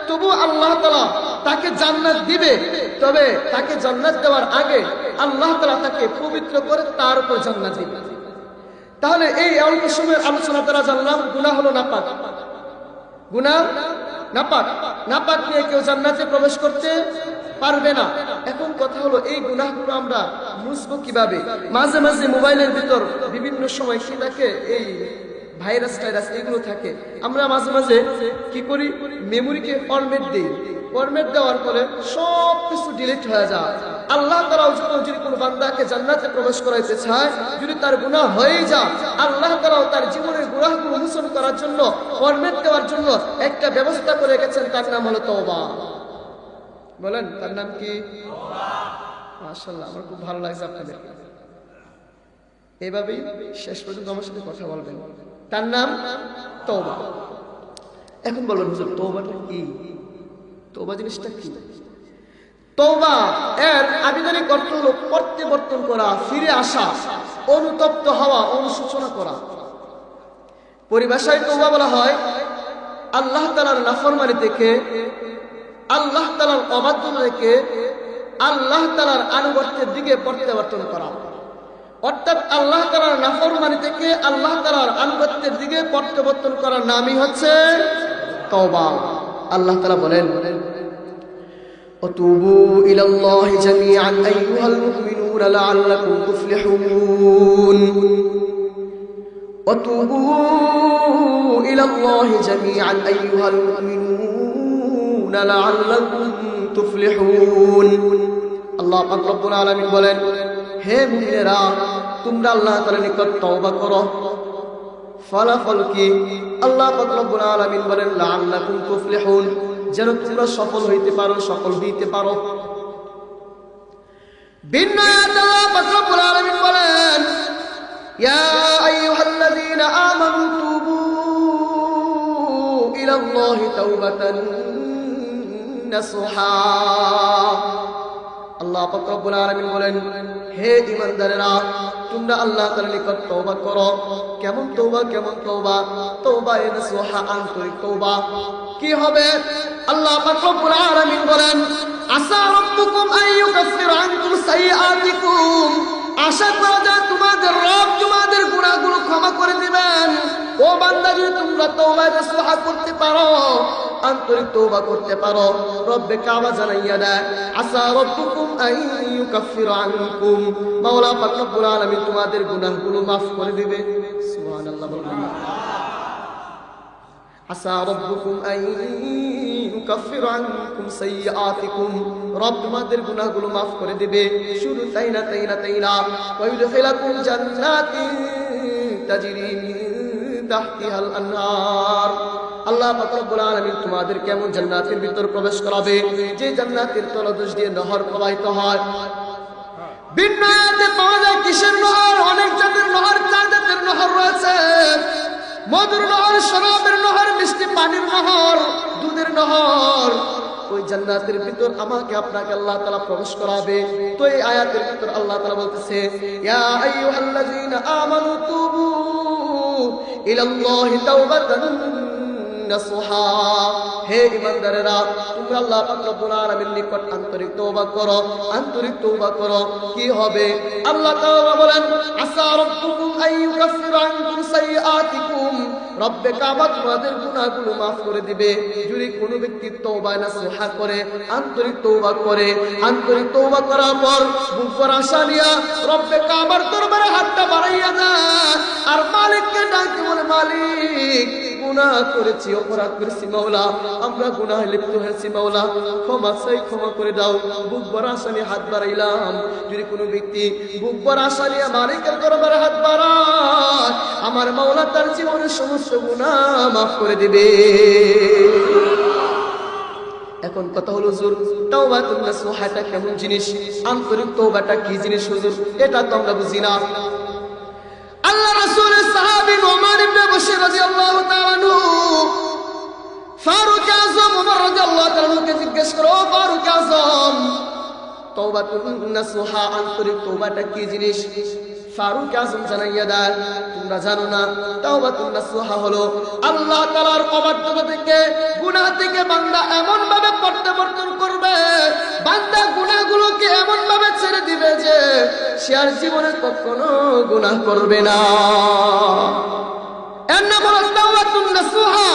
তবু আল্লাহ তাআলা তাকে জান্নাত দিবে। তবে তাকে জান্নাত দেওয়ার আগে আল্লাহ তাআলা তাকে পবিত্র করে তার উপর জান্নাত দিবে। তাহলে এই অল্প সময়ের আলোচনা দ্বারা জানলাম গুনাহ হলো নাপাক, গুনাহ নাপাক, নাপাক নিয়ে কেউ জান্নাতে প্রবেশ করতে পারবে না। এখন কথা হলো এই গুনাহগুলো আমরা মুছবো কিভাবে? মাঝে মাঝে মোবাইলের ভিতর বিভিন্ন সময় কি থাকে, এই ভাইরাস টাইরাস এগুলো থাকে। আমরা মাঝে মাঝে কি করি, মেমোরিকে ফরম্যাট দিই, ফরম্যাট দেওয়ার পরে সব কিছু ডিলিট হয়ে যায়। আল্লাহ তাআলা যদি কোনো বান্দাকে জান্নাতে প্রবেশ করাইতে চায়, যদি তার গুনাহ হয়ে যায়, আল্লাহ তাআলা তার জীবনের গুনাহগুলো মোচন করার জন্য, ফরম্যাট দেওয়ার জন্য একটা ব্যবস্থা করে রেখেছেন, তার নাম হলো তওবা। বলেন তার নাম কি? মাশাআল্লাহ, আমার খুব ভালো লাগছে আপনাদের। এইভাবেই শেষ পর্যন্ত আমার সাথে কথা বলবেন। তার নাম তওবা। এখন বলবেন হুজুর তওবাটা কি? তওবা জিনিসটা কি? তওবা এর আবিধানিক অর্থ হলো প্রত্যাবর্তন করা, ফিরে আসা, অনুতপ্ত হওয়া, অনুশোচনা করা। পরিভাষায় তওবা বলা হয় আল্লাহ তাআলার নাফরমানি থেকে, আল্লাহ তাআলার অবাধ্যতা থেকে আল্লাহ তাআলার আনুগত্যের দিকে প্রত্যাবর্তন করা। অর্থাৎ আল্লাহ তাআলার নাফরমানি থেকে আল্লাহ তাআলার আনুগত্যের দিকে প্রত্যাবর্তন করার নামই হচ্ছে তওবা। আল্লাহ তাআলা বলেন, وتوبوا إلى الله جميعا أيها المؤمنون لعلكم تفلحون وتوبوا إلى الله جميعا أيها المؤمنون لعلكم تفلحون الله পাক রব্বুল আলামিন বলেন হে মুমিনেরা তোমরা আল্লাহ তাআলার নিকট তওবা করো ফলাফল কি আল্লাহ পাক রব্বুল আলামিন বলেন লাআল্লাকুম তুফলিহুন যেন তোমরা সফল হইতে পারো সফল হইতে পারো ভিন্ন আয়াতে আল্লাহ পাক রব্বুল আলামিন বলেন ইয়া আইয়ুহাল্লাযীনা আমানু তুবু ইলাল্লাহি তাওবাতান নাসুহা আল্লাহ পাক রব্বুল আলামিন বলেন হে ঈমানদারেরা তোমরা আল্লাহ তাআলার নিকট তওবা করো কেমন তওবা তওবা নাসুহা আন্তরিক তওবা কি হবে আল্লাহ পাক রব্বুল আলামিন বলেন আসা রাব্বুকুম আইয়ুকাফিরা আনকুম সাইয়্যাতিকুম আশা করা যায় তোমাদের রব তোমাদের গুনাহগুলো ক্ষমা করে দিবেন ও বান্দা যদি তোমরা তওবা নাসুহা করতে পারো আন্তরিক তওবা করতে পারো রব্বে কাবা জানাইয়া দেয় আসা রাব্বুকুম আইয়ুকাফিরা আনকুম মাওলা পাক রব্বুল আলামিন তোমাদের গুনাহগুলো maaf করে দিবে সুবহানাল্লাহ বলুন আসা রাব্বুকুম আইয়ুকাফিরা আনকুম সাইয়্যাতিকুম রব তোমাদের গুনাহগুলো maaf করে দিবে শুধু তাই না ওয়া ইউদখিলাকুম জান্নাতিন তাজরি মিন তাহতিহাল আনহার আল্লাহ পাক রব্বুল আলামিন তোমাদের কেমন জান্নাতের ভিতর প্রবেশ করাবে যে জান্নাতের তলদেশ দিয়ে নহর প্রবাহিত হয় ভিন্ন আয়াতে পাওয়া যায় কিসের নহর অনেক জাতের নহর চার জাতের নহর রয়েছে মধুর নহর শরাবের নহর মিষ্টি পানির নহর দুধের নহর ওই জান্নাতের ভিতর আমাকে আপনাকে আল্লাহ তাআলা প্রবেশ করাবে তো এই আয়াতের ভিতর আল্লাহ তাআলা বলতেছে ইয়া আইয়ুহাল্লাযীনা আমানু তুবু ইলাল্লাহি তাওবাতান নাসুহা হে ঈমানদারেরা তোমরা আল্লাহ পাক রব্বুল আলামিনের নিকট আন্তরিক তওবা করো কি হবে আল্লাহ তাআলা বলেন আসা রাব্বুকুম আইয়ুকাফিরা আনকুম সাইয়্যাতিকুম রব্বে কাবা তোমাদের গুনাহগুলো maaf করে দিবে যদি কোনো ব্যক্তি তওবা নাসুহা করে আন্তরিক তওবা করার পর বুক ভরা আশা নিয়া রব্বে কাবার দরবারে হাতটা বাড়াইয়া দেয় আর মালিককে ডাকে বলে মালিক গুনাহ করেছি অপরাধ করেছি মাওলা আমরা গুনাহে লিপ্ত হয়েছি মাওলা ক্ষমা করে দাও বুক ভরা আশা নিয়ে হাত বাড়াইলাম যদি কোনো ব্যক্তি বুক ভরা আশা নিয়ে মালিকের দরবারে হাত বাড়ায় আমার মাওলা তার জীবনের সমস্ত গুনাহ maaf করে দিবে এখন কথা হলো হুজুর তাওবাতুন নাসুহাটা কেমন জিনিস আন্তরিক তওবাটা কি জিনিস হুজুর এটা তো আমরা বুঝি না আল্লাহ রাসূলের সাহাবী ওমর ইবনে বশীর রাদিয়াল্লাহু তাআলা আনহু ফারুক আযম ওমর রাদিয়াল্লাহু তাআলা আনহুকে জিজ্ঞেস করো ফারুক আযম তাওবাতুন নাসুহা আন্তরিক তওবাটা কি জিনিস ফারুক আযম জানাইয়া দেন তোমরা জানো না তাওবাতুন নাসুহা হলো আল্লাহ তাআলার অবাধ্যতা থেকে গুনাহ থেকে বান্দা এমন ভাবে প্রত্যাবর্তন করবে বান্দা গুনাহগুলোকে এমন ভাবে ছেড়ে দিবে যে সে আর জীবনে কখনো গুনাহ করবে না এর নাম হলো তাওবাতুন নাসুহা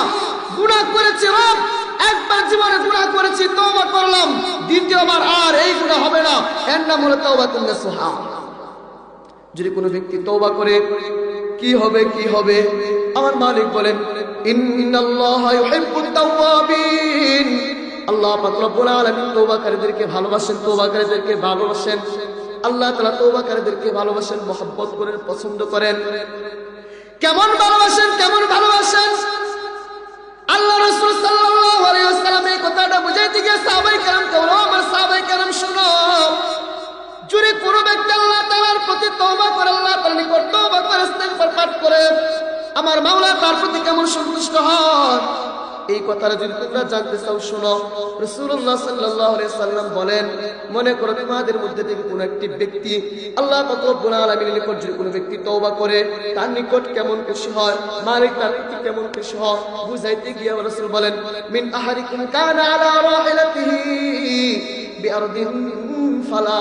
গুনাহ করেছি রব একবার জীবনে গুনাহ করেছি তওবা করলাম দ্বিতীয়বার আর এই গুনাহ হবে না এর নাম হলো তাওবাতুন নাসুহা যদি কোনো ব্যক্তি তওবা করে কি হবে আমার মালিক বলেন ইন্নাল্লাহা ইউহিব্বুত তাওয়াবিন আল্লাহ পাক রব্বুল আলামিন তওবাকারীদেরকে ভালোবাসেন আল্লাহ তাআলা তওবাকারীদেরকে ভালোবাসেন মহব্বত করেন পছন্দ করেন কেমন ভালোবাসেন আল্লাহ রাসূল সাল্লাল্লাহু আলাইহি ওয়াসাল্লাম এই কথাটা বুঝাইতে গিয়ে সাহাবায়ে কেরামকে বলল আমার সাহাবায়ে কেরাম শুনো যদি কোনো ব্যক্তি আল্লাহ তাআলার প্রতি তওবা করে আল্লাহ তাআলার নিকট তওবা করে ইস্তিগফার পাঠ করে আমার মাওলা তার প্রতি কেমন সন্তুষ্ট হন এই কথাটা যদি তোমরা জানতে চাও শুনো রাসূলুল্লাহ সাল্লাল্লাহু আলাইহি সাল্লাম বলেন মনে করো তোমাদের মধ্যে থেকে কোনো একটি ব্যক্তি আল্লাহ পাক রব্বুল আলামিনের নিকট যদি কোনো ব্যক্তি তওবা করে তার নিকট কেমন খুশি হয় মালিক তার প্রতি কেমন খুশি হয় বুঝাইতে গিয়ে রাসূল বলেন মিন আহারিকুম কানা আলা রাহিলাতিহি আরদিন ফালা।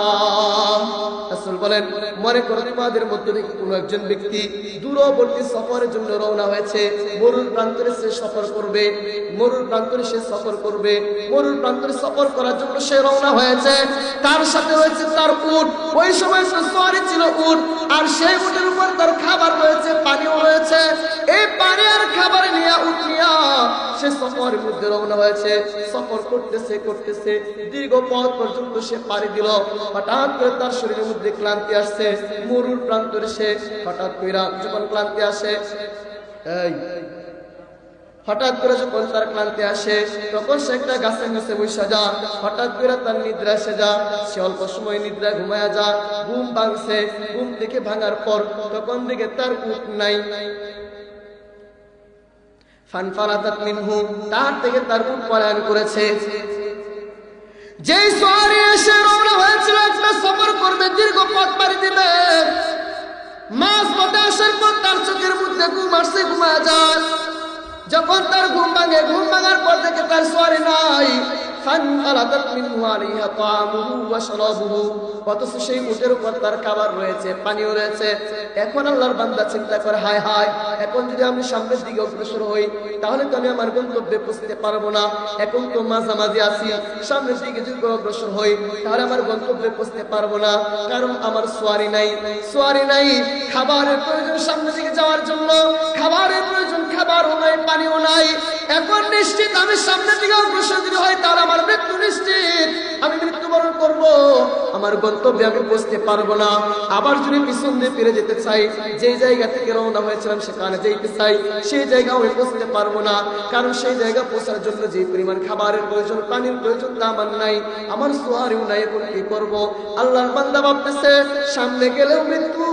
রাসূল বলেন, মনে করো তোমাদের মধ্যে থেকে কোনো একজন ব্যক্তি দূরবর্তী সফরের জন্য রওনা হয়েছে, মরুর প্রান্তরে সে সফর করবে, মরুর প্রান্তরে সে সফর করবে, মরুর প্রান্তরে সফর করার জন্য সে রওনা হয়েছে। তার সাথে রয়েছে তার উট, ওই সময় সওয়ারি ছিল উট, আর সেই উটের উপর তার খাবার রয়েছে, পানিও রয়েছে। এই পানি আর খাবার নিয়ে উট নিয়ে সে সফরের মধ্যে রওনা হয়েছে। সফর করতেছে করতেছে দীর্ঘ পথ পর্যন্ত সে পাড়ি দিল। হঠাৎ করে তার শরীরের মধ্যে ক্লান্তি আসছে, মরুর প্রান্তরে সে হঠাৎ করে যখন ক্লান্তি আসে, হঠাৎ করে যখন তার ক্লান্তি আসে, তখন সে একটা গাছের নিচে বসে যা। হঠাৎ করে তার নিদ্রা এসে যা, সে অল্প সময় নিদ্রা ঘুমায়া যা। ঘুম ভাঙছে, ঘুম থেকে ভাঙার পর তখন দিকে তার উট নাই। ফানফারাতাত মিনহু, তার থেকে তার উট পলায়ন করেছে। যেই সওয়ারি এসে রওনা হয়েছিল একটা সফর করবে, দীর্ঘ পথ পাড়ি দিবে, মাঝ পথে আসার পর তার চোখের মধ্যে ঘুম আসছে, ঘুমায়া যায়। যখন তার ঘুম ভাঙে, ঘুম ভাঙার পর থেকে তার সওয়ারি নাই। ফানফারাতাত মিনহু আলাইহা তাআমুহু ওয়া শারাবুহু, অথচ সেই উটের উপর তার খাবার রয়েছে, পানিও রয়েছে। এখন আল্লাহর বান্দা চিন্তা করে, হায় হায়, এখন যদি আমি সামনের দিকে অগ্রসর হই তাহলে তো আমি আমার গন্তব্যে পৌঁছতে পারবো না। এখন তো মাঝামাঝি আছি, সামনের দিকে যদি অগ্রসর হই তাহলে আমার গন্তব্যে পৌঁছতে পারবো না, কারণ আমার সওয়ারি নাই, সওয়ারি নাই। খাবারের প্রয়োজন সামনের দিকে যাওয়ার জন্য, খাবারের প্রয়োজন, খাবারও নাই, পানিও নাই। এখন নিশ্চিত আমি সামনের দিকে অগ্রসর যদি হয় তাহলে আমার মৃত্যু নিশ্চিত, আমি মৃত্যুবরণ করব, আমার গন্তব্যে আমি পৌঁছতে পারবো না। আবার যদি পিছন দিয়ে ফিরে যেতে চাই, যে জায়গা থেকে রওনা হয়েছিলাম সেখানে যেতে চাই, সেই জায়গাও আমি পৌঁছতে পারবো না, কারণ সেই জায়গা পৌঁছার জন্য যে পরিমাণ খাবারের প্রয়োজন, পানির প্রয়োজন তা আমার নাই, আমার সওয়ারিও নাই। এখন কি করবো? আল্লাহর বান্দা ভাবতেছে, সামনে গেলেও মৃত্যু,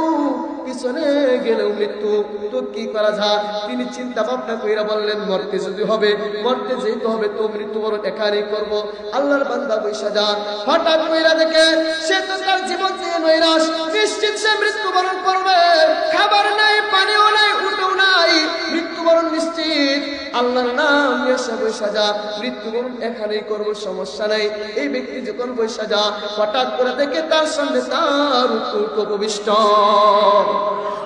পিছনে গেলেও মৃত্যু, তো কি করা যায়? তিনি চিন্তা ভাবনা কইরা বললেন, মরতে যদি হবে, মরতে যেতে হবে, তো মৃত্যুবরণ এখানেই করবো। আল্লাহর বান্দা বৈশা যা। হঠাৎ কইরা দেখে সে তো তার জীবন থেকে নৈরাশ, নিশ্চিত সে মৃত্যুবরণ করবে। খাবার নাই, পানিও নাই, উঠেও নাই, মৃত্যুবরণ নিশ্চিত। আল্লাহর নাম নিয়ে সে বৈশা যা, মৃত্যুবরণ এখানেই করবো, সমস্যা নাই। এই ব্যক্তি যখন বৈশা যা, হঠাৎ করে দেখে তার সামনে তার উট উপবিষ্ট।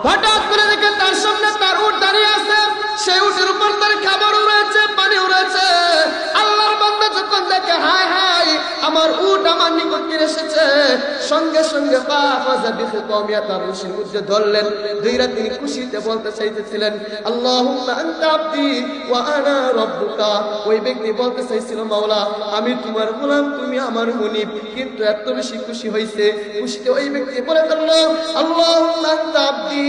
হঠাৎ করে দেখে তার সামনে তার উট দাঁড়িয়ে আছে, সেই উটের উপর তার খাবারও রয়েছে, পানিও রয়েছে। আল্লাহর বান্দা যখন দেখে, হায় হায়, আমার উট আমার নিকট ফিরে এসেছে, সঙ্গে সঙ্গে তার রশির মধ্যে ধরলেন, ধইরা তিনি খুশিতে বলতে চাইতেছিলেন, আল্লাহুম্মা আনতা আবদি ওয়া আনা রাব্বুকা। ওই ব্যক্তি বলতে চাইছিল, মাওলা, আমি তোমার গোলাম, তুমি আমার মুনিব। কিন্তু এত বেশি খুশি হয়েছে, খুশিতে ওই ব্যক্তি বলে ফেলল, আল্লাহুম্মা আনতা আবদি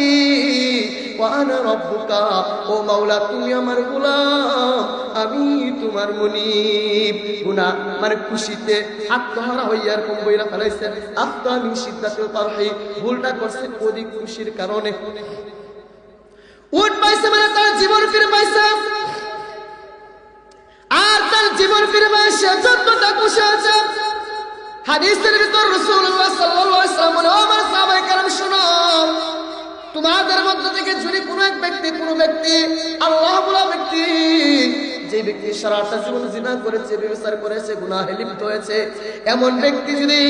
ওয়া আনা রাব্বুকা, ও মাওলা, তুমি আমার গোলাম, আমি তোমার মুনিব। গুনাহ মানে খুশিতে আত্মহারা হইয়া এরকম বইরা ফেলাইছে। আফতা মিন শিদ্দাতিল ফারহি, ভুলটা করছে অধিক খুশির কারণে। উট পাইছে মানে তার জীবন ফিরে পাইছে, আর তার জীবন ফিরে পাইছে যতটা খুশি আছে। হাদিসের ভিতর রাসূলুল্লাহ সাল্লাল্লাহু আলাইহি ওয়াসাল্লাম বলে, ও আমার সাহাবায়ে কেরাম শোনো, তোমাদের মধ্য থেকে যদি কোনো এক ব্যক্তি, কোনো ব্যক্তি, আল্লাহ বলা ব্যক্তি, যে ব্যক্তি সারাটা জীবন জিনা করেছে, ব্যভিচার করেছে, গুনাহে লিপ্ত হয়েছে, এমন ব্যক্তি যদি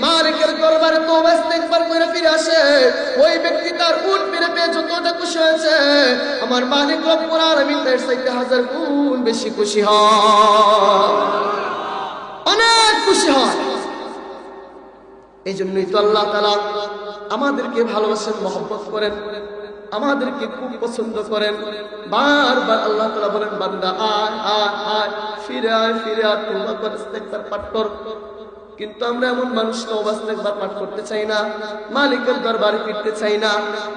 মালিকের দরবারে তওবা ইস্তেগফার করে ফিরে আসে, ওই ব্যক্তি তার উট ফিরে পেয়ে যতটা খুশি হয়েছে, আমার মালিক রব্বুল আলামিন তার চাইতে 1000 গুণ বেশি খুশি হয়, অনেক খুশি হয়। এই জন্যই তো আল্লাহ তাআলা আমাদেরকে ভালোবাসেন, মহব্বত করেন, আমাদেরকে খুব পছন্দ করেন। বারবার আল্লাহ তাআলা বলেন, বান্দা আয় আয় আয়, ফিরে আয়, ফিরে আয়, তওবা কর, ইস্তেগফার পাঠ কর। কিন্তু আমরা এমন মানুষ, তওবা ইস্তেগফার পাঠ করতে চাই না, মালিকের দরবারে ফিরতে চাই না,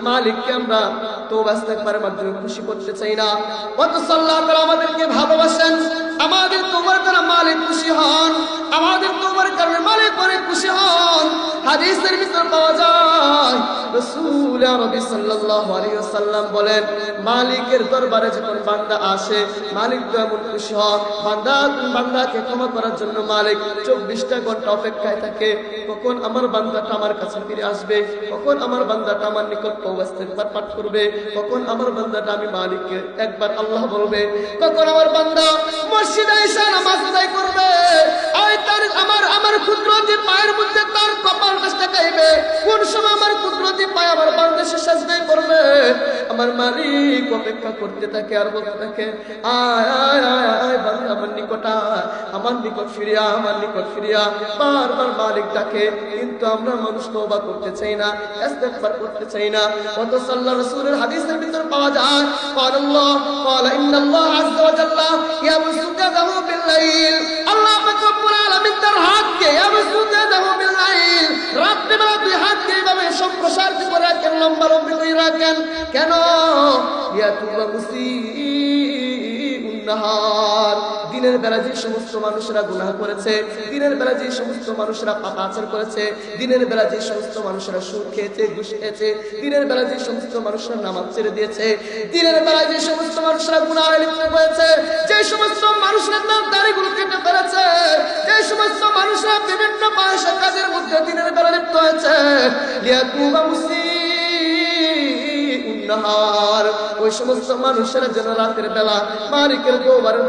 মালিককে আমরা তওবা ইস্তেগফারের মাধ্যমে খুশি করতে চাই না। অথচ আল্লাহ তাআলা আমাদেরকে ভালোবাসেন, আমাদের তওবার দ্বারা মালিক খুশি হন, আমাদের তওবার কারণে মালিক অনেক খুশি হন। হাদিসের ভিতর পাওয়া যায়, রাসূল আরবি সাল্লাল্লাহু আলাইহি ওয়াসাল্লাম বলেন, মালিকের দরবারে যখন বান্দা আসে, মালিক তো এমন খুশি হয়, বান্দাকে ক্ষমা করার জন্য মালিক 24টা ঘন্টা অপেক্ষায় থাকে, কখন আমার বান্দাটা আমার কাছে ফিরে আসবে, কখন আমার বান্দাটা আমার নিকট তওবা ইস্তেগফার পাঠ করবে, কখন আমার বান্দাটা আমি মালিককে একবার আল্লাহ বলবে, কখন আমার বান্দা মসজিদে এসে নামাজ আদায় করবে। আমার ক্ষুদ্র আমার মালিক অপেক্ষা করতে থাকে আর বলতে থাকে আয় আয় আয় আয় বান্দা আমার নিকট আয়, আমার নিকট ফিরিয়া, আমার নিকট ফিরিয়া। বারবার মালিক ডাকে, কিন্তু আমরা মানুষ তওবা করতে চাই না, ইস্তেগফার করতে চাই না। অথচ আল্লাহ রাসূলের হাদিসের ভিতর পাওয়া যায় আল্লাহ ক্বালা ইন্নাল্লাহ আযজা ওয়া জাল্লা ইয়াবসুতুহু বিল-লাইল, আল্লাহ পাক রব্বুল আলামিন তার হাতকে ইয়াবসুতুহু বিল-লাইল, রাতে বেলা দুই হাতকে এইভাবে সম্প্রসারিত করে রাখেন, লম্বা লম্বি করে রাখেন। কেন? ইয়াতুবা মুসিউন নাহার, দিনের বেলা যে সমস্ত মানুষরা গুনাহ করেছে, দিনের বেলা যে সমস্ত মানুষরা পাপাচার করেছে, দিনের বেলা যে সমস্ত মানুষরা সুদ খেয়েছে, ঘুষ খেয়েছে, দিনের বেলা যে সমস্ত মানুষরা নামাজ ছেড়ে দিয়েছে, দিনের বেলা যে সমস্ত মানুষরা গুনাহে লিপ্ত হয়েছে, যে সমস্ত মানুষরা তার দাড়িগুলো কেটে ফেলেছে, যে সমস্ত মানুষরা বিভিন্ন পয়সা কাজের মধ্যে দিনের বেলা লিপ্ত হয়েছে, লিয়াতুবা নাহার, ওই সমস্ত মানুষেরা যেন রাতের বেলা মালিকের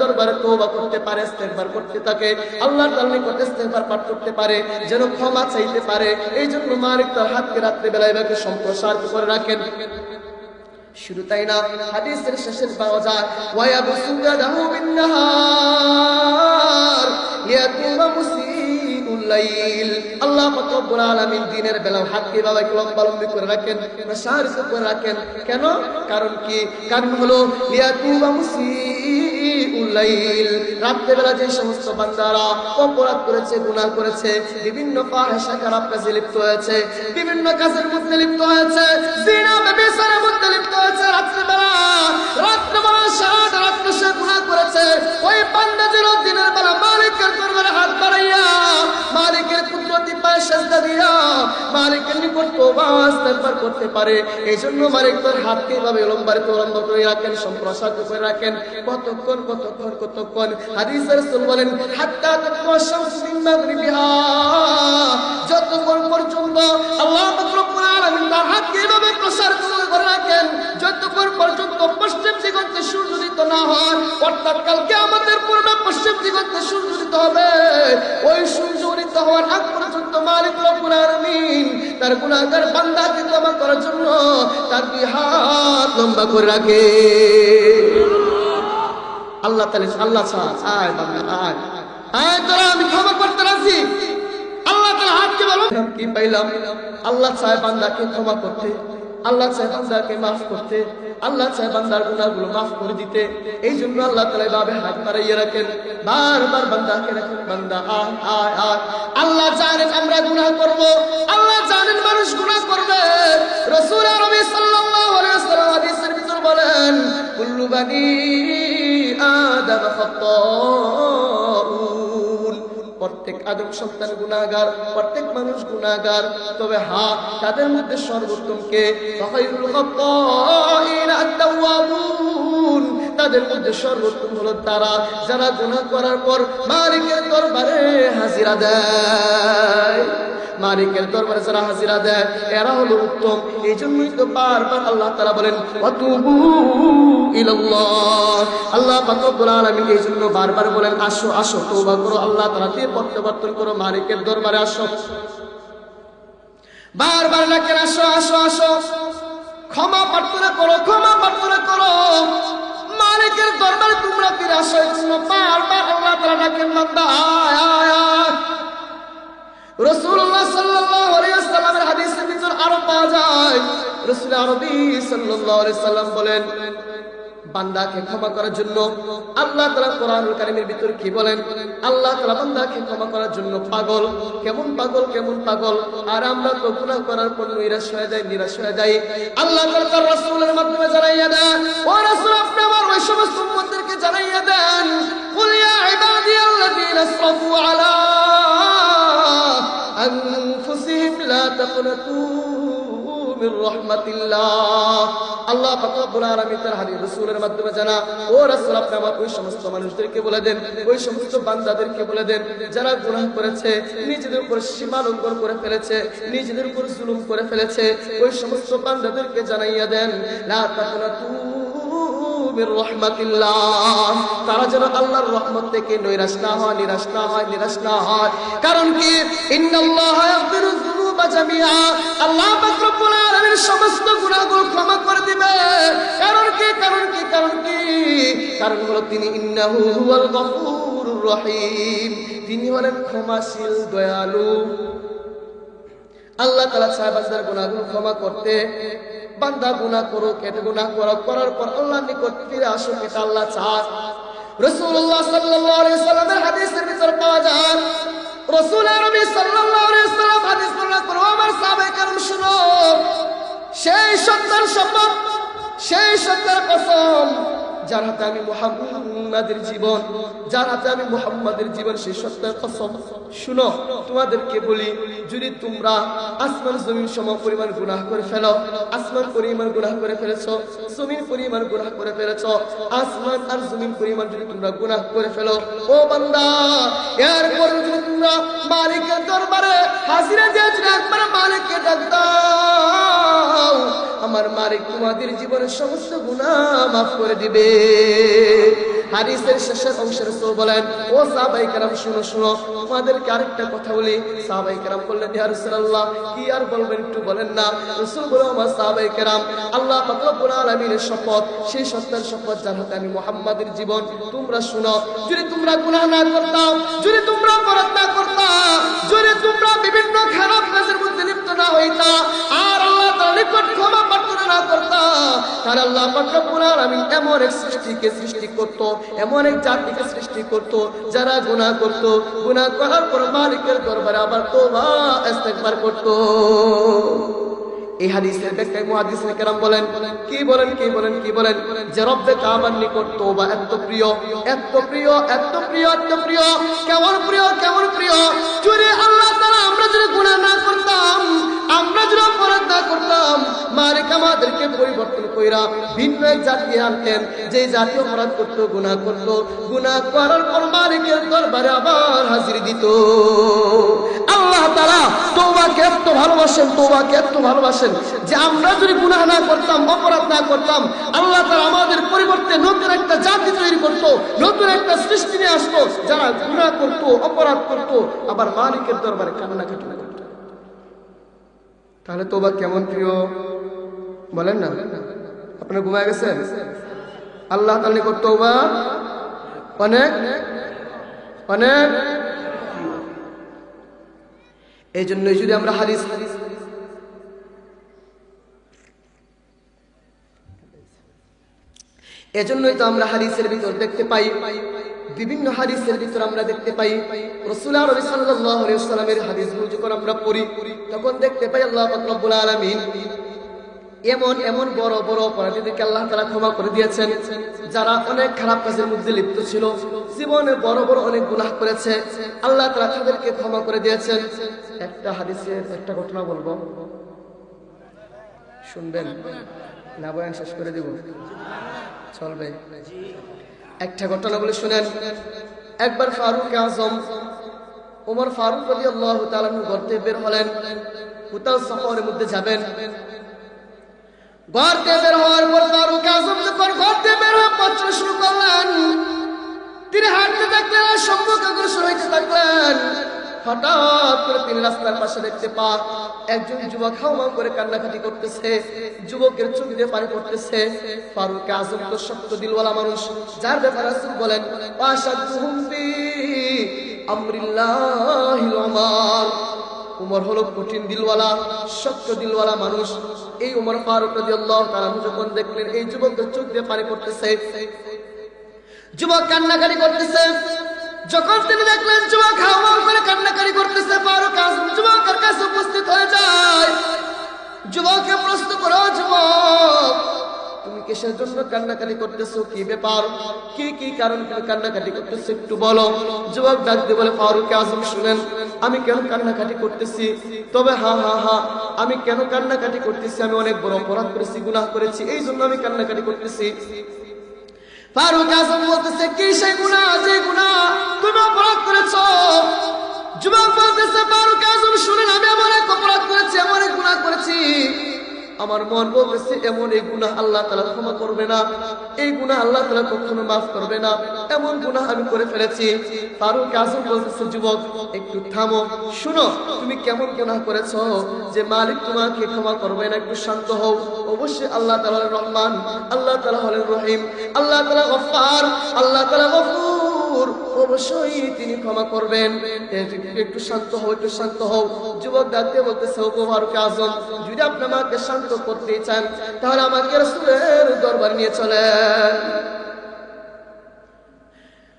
দরবারে তওবা করতে পারে, ইস্তেগফার করতে থাকে, আল্লাহর তাআলার নিকট ইস্তেগফার পাঠ করতে পারে, যেন ক্ষমা চাইতে পারে। এই জন্য মালিক তার হাতকে রাত্রে বেলা এভাবে সম্প্রসারিত করে রাখেন। শুধু তাই না, হাদিসের শেষে পাওয়া যায় ওয়ায়াবসুতুহু বিন-নাহার লিয়াতুবা মুসিউল লাইল, আল্লাহ পাক রব্বুল আলামিন দিনের বেলা হাতকে বাবা লম্বা লম্বি করে রাখেন, প্রসারিত করে রাখেন। কেন? কারণ কি? কারণ হলো লিয়াতুবা মুসিউল লাইল, রাতের বেলা যে সমস্ত বান্দারা অপরাধ করেছে, গুনাহ করেছে, বিভিন্ন ফাহিশা খারাপ কাজে লিপ্ত হয়েছে, বিভিন্ন কাজের মধ্যে লিপ্ত হয়েছে, জিনা ব্যভিচারের মধ্যে লিপ্ত হয়েছে, রাতের বেলা সারা রাত সে গুনাহ করেছে, ওই বান্দা যেন দিনের বেলা মালিকের দরবারে হাত বাড়াইয়া মালিকের কুদরতি পায়ে সিজদা দিয়া মালিকের নিকট তওবা ইস্তেগফার করতে পারে। এই জন্য মালিক তার হাতকে এভাবে লম্বা করে রাখেন, সম্প্রসারিত করে রাখেন। কতক্ষণ কতক্ষণ কতক্ষণ? হাদিসে রাসূল বলেন হাত্তা তাতলুআ শামসু মিন মাগরিবিহা, যতক্ষণ পর্যন্ত আল্লাহ পাক রব্বুল আলামিন তার হাতকে এভাবে প্রসারিত করে রাখেন, যতক্ষণ পর্যন্ত পশ্চিম দিগন্তে সূর্য উদিত না হয়, অর্থাৎ কালকে আমাদের পূর্বে পশ্চিম দিগন্তে সূর্য উদিত হবে, ওই সূর্য উদিত হওয়ার আগ পর্যন্ত মালিক রব্বুল আলামিন তার গুনাহগার বান্দাকে ক্ষমা করার জন্য তার দুই হাত লম্বা করে রাখে। আল্লাহ তাআলা আল্লাহ আয় বান্দা আয় আয়, তোরা আমি ক্ষমা করতে রাজি। আল্লাহ তাআলা হাতকে বলেন কি পাইলাম? আল্লাহ চায় বান্দাকে ক্ষমা করতে, আল্লাহ চায় বান্দাকে মাফ করতে, আল্লাহ চায় বান্দার গুনাহগুলো মাফ করে দিতে। এই জন্য আল্লাহ তাআলা এভাবে হাত বাড়াইয়া রাখেন, বারবার বান্দাকে রাখেন, বান্দা আয় আয় আয়। আল্লাহ জানেন আমরা গুনাহ করব, আল্লাহ জানেন মানুষ গুনাহ করবে। রাসূল আরবি সাল্লাল্লাহু আলাইহি ওয়াসাল্লাম হাদিসের ভিতর বলেন কুল্লু বানি আদম খাত্তাউন, প্রত্যেক আদম সন্তান গুনাহগার, প্রত্যেক মানুষ গুনাহগার, তবে হ্যাঁ তাদের মধ্যে সর্বোত্তম কে? খায়রুল খাত্তাইন আত-তাওয়াবুন, তাদের মধ্যে সর্বোত্তম হলো তারা যারা গুনাহ করার পর মালিকের দরবারে হাজিরা দেয়, মালিকের দরবারে যারা হাজিরা দেয় এরা হলো উত্তম। এই জন্যই তো বারবার আল্লাহ তাআলা বলেন ওয়াতুবু ইলাল্লাহ, আল্লাহ পাক রব্বুল আলামিন এই জন্য বারবার বলেন আসো আসো তওবা করো, আল্লাহ তাআলা দিয়ে প্রত্যাবর্তন করো, মালিকের দরবারে আসো, বারবার ডাকেন আসো আসো আসো, ক্ষমা প্রার্থনা করো, ক্ষমা প্রার্থনা করো, মালিকের দরবারে তোমরা ফিরে আসো। এই জন্য বারবার আল্লাহ তাআলা ডাকেন বান্দা আয় আয় আয়। রাসূলুল্লাহ সাল্লাল্লাহু আলাইহি ওয়াসাল্লামের হাদিসের ভিতর আরো পাওয়া যায়, রাসূল আরবি সাল্লাল্লাহু আলাইহি ওয়াসাল্লাম বলেন বান্দাকে ক্ষমা করার জন্য আল্লাহ তাআলা কোরআনুল কারীমের ভিতর কি বলেন? আল্লাহ তাআলা বান্দাকে ক্ষমা করার জন্য পাগল। কেমন পাগল? কেমন পাগল? আর আমরা তো গুনাহ করার পর নিরাশ হয়ে যাই, নিরাশ হয়ে যাই। আল্লাহ তাআলা তার রাসূলের মাধ্যমে জানাইয়া দেন, ও রাসূল আপনি আমার ওই সমস্ত উম্মতদেরকে জানাইয়া দেন কুল ইয়া ইবাদিয়াল্লাযীনা আসরাফু আলা আনফুসিহিম লা তাকনাতু মির রাহমাতিল্লাহ। আল্লাহ পাক রব্বুল আলামিন তার হাবিব রাসূলের মাধ্যমে জানা, ও রাসূল আপনি আমার ওই সমস্ত মানুষদেরকে বলে দেন, ওই সমস্ত বান্দাদেরকে বলে দেন যারা গুনাহ করেছে, নিজেদের উপর সীমা লঙ্ঘন করে ফেলেছে, নিজেদের উপর জুলুম করে ফেলেছে, ওই সমস্ত বান্দাদেরকে জানাইয়া দেন লা তাকনাতু মির রাহমাতিল্লাহ, তারা যেন আল্লাহর রহমত থেকে নৈরাশ না হয়, নিরাশ না হয়, নিরাশ না হয়। কারণ কি? ইন্নাল্লাহা ইয়াগফিরুয যুনুবা জামিআ, আল্লাহ পাক রব্বুল আলামিন সমস্ত গুনাহগুলো ক্ষমা করে দিবে। কারণ কি? কারণ হলো তিনি ইন্নাহু হুয়াল গফুরুর রহিম, তিনি হলেন ক্ষমাশীল দয়ালু। আল্লাহ তাআলা চায় বান্দার গুনাহগুলো ক্ষমা করতে। বান্দা গুনাহ করুক, এটা গুনাহ করার পর আল্লাহর নিকট ফিরে আসুক, এটা আল্লাহ চায়। রাসূলুল্লাহ সাল্লাল্লাহু আলাইহি সাল্লামের হাদিসের ভিতর পাওয়া যায়, রাসূল আরবি সাল্লাল্লাহু আলাইহি সাল্লাম হাদিস বর্ণনা করে, আমার সাহাবায়ে কেরাম শুনো, সেই সত্তার শপথ, সেই সত্তার কসম যার হাতে আমি মুহাম্মাদের জীবন, যার হাতে আমি মুহাম্মাদের জীবন, সেই সত্তার কসম। শুনো, তোমাদেরকে বলি, যদি তোমরা আসমান জমিন সম পরিমাণ গুনাহ করে ফেলো, আসমান পরিমাণ গুনাহ করে ফেলেছো, জমিন পরিমাণ গুনাহ করে ফেলেছো, আসমান আর জমিন পরিমাণ যদি তোমরা গুনাহ করে ফেলো, ও বান্দা, এরপর যদি তোমরা মালিকের দরবারে হাজিরা দিয়ে যদি একবার মালিককে ডাক দাও, আমার মালিক তোমাদের জীবনের সমস্ত গুনাহ মাফ করে দিবে। হাদিসের শেষের অংশে রাসূল বলেন, ও সাহাবায়ে কেরাম শুনো, তোমাদেরকে আরেকটা কথা বলি। সাহাবায়ে কেরাম বললেন, ইয়া রাসূলুল্লাহ, কি আর বলবেন, একটু বলেন না। রাসূল বলেন, আমার সাহাবায়ে কেরাম, আল্লাহ পাক রব্বুল আলামিনের শপথ, সেই সত্তার শপথ যার হাতে আমি মুহাম্মাদের জীবন, তোমরা শুনো, যদি তোমরা গুনাহ না করতাম, যদি তোমরা অপরাধ না করতাম, যদি তোমরা বিভিন্ন খারাপ কাজের মধ্যে লিপ্ত না হইতা, আর আল্লাহ তাআলার নিকট ক্ষমা প্রার্থনা না করতা, তাহলে আল্লাহ পাক রব্বুল আলামিন এমন এক সৃষ্টি করত, এমন এক জাতিকে সৃষ্টি করত, যারা গুনাহ করত, গুনাহ করার পর মালিকের দরবারে আবার তওবা ইস্তেগফার করত। এই হাদিসের ব্যাখ্যায় মুহাদ্দিসিনে কেরাম বলেন, কি বলেন যে রব্বে কাবার নিকট তওবা এত প্রিয়, কেমন প্রিয়, যদি আল্লাহ তাআলা আমরা যদি গুনাহ না করতাম, আমরা যদি অপরাধ না করতাম, মালিক আমাদেরকে পরিবর্তন কইরা ভিন্ন এক জাতি আনতেন, যে জাতি অপরাধ করত, গুনাহ করত, গুনাহ করার পর মালিকের দরবারে আবার হাজির দিত। আল্লাহ তাআলা তওবাকে এত ভালোবাসেন যে আমরা যদি গুনাহ না করতাম, অপরাধ না করতাম, আল্লাহ তাআলা আমাদের পরিবর্তে নতুন একটা জাতি তৈরি করত, নতুন একটা সৃষ্টি নিয়ে আসতো, যারা গুনাহ করত, অপরাধ করত, আবার মালিকের দরবারে কান্নাকাটি করত। তাহলে তওবা কেমন প্রিয় বলেন না? আপনারা ঘুমায় গেছেন? আল্লাহ তাআলার নিকট তওবা অনেক এই জন্যই যদি আমরা এজন্যই তো আমরা হাদিসের ভিতর দেখতে পাই, বিভিন্ন হাদিসের ভিতর আমরা দেখতে পাই, রাসূল আরবি সাল্লাল্লাহু আলাইহি ওয়াসাল্লামের হাদিসগুলো যখন আমরা পড়ি, তখন দেখতে পাই আল্লাহ পাক রব্বুল আলামিন এমন বড় বড় অপরাধীদেরকে আল্লাহ তাআলা ক্ষমা করে দিয়েছেন, যারা অনেক খারাপ কাজের মধ্যে লিপ্ত ছিল, জীবনে বড় বড় অনেক গুনাহ করেছে, আল্লাহ তাআলা তাদেরকে ক্ষমা করে দিয়েছেন। একটা হাদিসের একটা ঘটনা বলবো, শুনবেন না? বয়ান শেষ করে দিব? চলবে? একটা ঘটনা বলে শুনেন। একবার ফারুক আজম ওমর ফারুক রাদিয়াল্লাহু তাআলা ঘর থেকে বের হলেন, কোথাও সফরের মধ্যে যাবেন। ঘর থেকে বের হওয়ার পর ফারুক আজম যখন ঘর থেকে বের হয়ে পথ শুরু করলেন, তিনি হাঁটতে থাকলেন, সম্মুখে অগ্রসর হইতে থাকলেন। হঠাৎ করে তিনি রাস্তার পাশে দেখতে পান একজন যুবক হাওমাও করে কান্নাকাটি করতেছে, যুবকের চোখ দিয়ে পানি পড়তেছে। ফারুক আজম তো শক্ত দিলওয়ালা মানুষ, যার ব্যাপারে রাসূল বলেন, ওয়াশাদুহুম ফি আমরিল্লাহিল উমার, উমর হলো কঠিন দিলওয়ালা, শক্ত দিলওয়ালা মানুষ। এই উমর ফারুক রাদিয়াল্লাহু তাআলা যখন দেখলেন এই যুবকের চোখ দিয়ে পানি পড়তেছে, যুবক কান্নাকাটি করতেছে, যখন তিনি দেখলেন যুবক হাওমাও করে কান্নাকাটি করতেছে, ফারুক আজম যুবকের কাছে উপস্থিত হয়ে যায়। যুবককে প্রশ্ন করো, যুবক তুমি কিসের জন্য কান্নাকাটি করতেছো, কি ব্যাপার, কি কারণ তুমি কান্নাকাটি করতেছো একটু বলো। যুবক ডাক দিয়ে বলে, ফারুক আজম শুনেন, আমি কেন কান্নাকাটি করতেছি, তবে হ্যাঁ আমি কেন কান্নাকাটি করতেছি, আমি অনেক বড় অপরাধ করেছি, গুনাহ করেছি, এই জন্য আমি কান্নাকাটি করতেছি। ফারুক আজম বলতেছে, কি সেই গুনাহ, যে গুনাহ তুমি অপরাধ করেছো? যুবক বলতেছে, ফারুক আজম শুনেন, আমি এমন এক অপরাধ করেছি, এমন এক গুনাহ করেছি, আমার মন বলতেছে এমন এই গুনাহ আল্লাহ তাআলা ক্ষমা করবে না, এই গুনাহ আল্লাহ তাআলা কখনো মাফ করবে না, এমন গুনাহ আমি করে ফেলেছি। ফারুক আযম বলতেছে যুবক একটু থামো, শুনো তুমি কেমন গুনাহ করেছো যে মালিক তোমাকে ক্ষমা করবে না, একটু শান্ত হও। অবশ্যই আল্লাহ তাআলা রহমান, আল্লাহ তাআলা হলেন রহিম, আল্লাহ তাআলা গফফার, আল্লাহ তাআলা গফুর, অবশ্যই তিনি ক্ষমা করবেন। একটু শান্ত হও, একটু শান্ত হও। যুবক ডাকতে বলতেছে ও ফারুক আযম, যদি আপনি আমাকে শান্ত করতে চান তাহলে আমাকে রাসূলের দরবারে নিয়ে চলেন।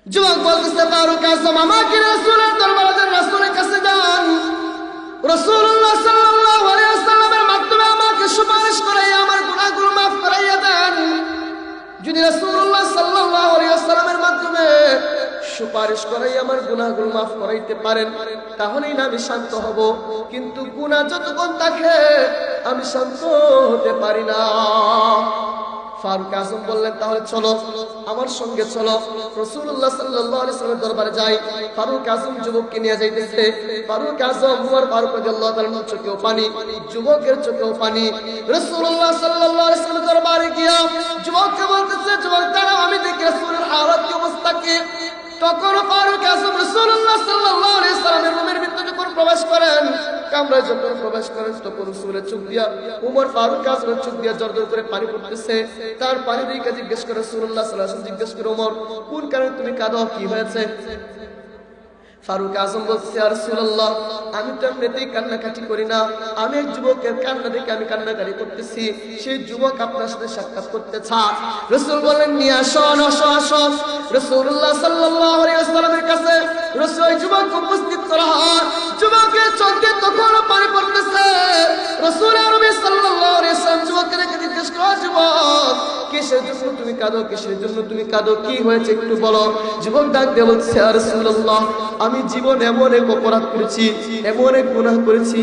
যুবক বলতেছে ফারুক আযম আমাকে রাসূলের দরবারে যান, রাসূলের কাছে যান, রাসূলুল্লাহ সাল্লাল্লাহু আলাইহি ওয়াসাল্লামের মাধ্যমে আমাকে সুপারিশ করাইয়া আমার গুনাহগুলো মাফ করাইয়া দেন। যদি রাসূলুল্লাহ সাল্লাল্লাহু আলাইহি ওয়াসাল্লামের মাধ্যমে সুপারিশ করাই আমার গুনাহগুলো মাফ করাইতে পারেন তাহলেই না আমি শান্ত হব, কিন্তু গুনাহ যতক্ষণ থাকে আমি শান্ত হতে পারি না। ফারুক আযম বললেন তাহলে চলো আমার সঙ্গে চলো। রাসূলুল্লাহ সাল্লাল্লাহু আলাইহি ওয়াসাল্লামের দরবারে যাই। ফারুক আযম যুবককে নিয়ে যাইতেছে। ফারুক আযম উমর ফারুক রাদিয়াল্লাহু তাআলার চোখেও পানি, যুবকের চোখেও পানি। রাসূলুল্লাহ সাল্লাল্লাহু আলাইহি ওয়াসাল্লামের দরবারে গিয়া যুবককে বলতেছে যুবক দাঁড়াও, আমি দেখি রাসূলের হালত কি অবস্থা কি। তখন ফারুক আযম রাসূলুল্লাহ সাল্লাল্লাহু আলাইহি ওয়াসাল্লামের রুমের ভিতরে যখন প্রবেশ করেন, কামরায় যখন প্রবেশ করেন, তখন রাসূলের চোখ দিয়া উমর ফারুক আযমের চোখ দিয়া জড়জড় করে পানি পড়তেছে। তার পানি দেখে জিজ্ঞেস করে রাসূলুল্লাহ সাল্লাল্লাহু আলাইহি ওয়াসাল্লাম, জিজ্ঞেস করে ওমর কোন কারণে তুমি কাঁদো, কি হয়েছে? ফারুক আযম বলছে ইয়া রাসূলুল্লাহ আমি তো এমনিতেই কান্নাকাটি করি না, আমি এক যুবকের কান্না দেখে আমি কান্নাকাটি করতেছি, সেই যুবক আপনার সাথে সাক্ষাৎ করতে চায়। রাসূল বলেন নিয়ে আসো, আসো আসো। রাসূলুল্লাহ সাল্লাল্লাহু আলাইহি ওয়াসাল্লামের কাছে রাসূল যুবক উপস্থিত করা হয়। যুবকের চোখে তখন পানি পড়তেছে। রাসূল আরবি সাল্লাল্লাহু আলাইহি ওয়াসাল্লাম যুবককে দেখে জিজ্ঞেস করে যুবক কিসের জন্য তুমি কাঁদো, কিসের জন্য তুমি কাঁদো, কি হয়েছে একটু বলো। যুবক ডাক দিয়ে বলছে ইয়া রাসূলুল্লাহ আমি জীবন এমন এক অপরাধ করেছি, এমন এক গুনাহ করেছি,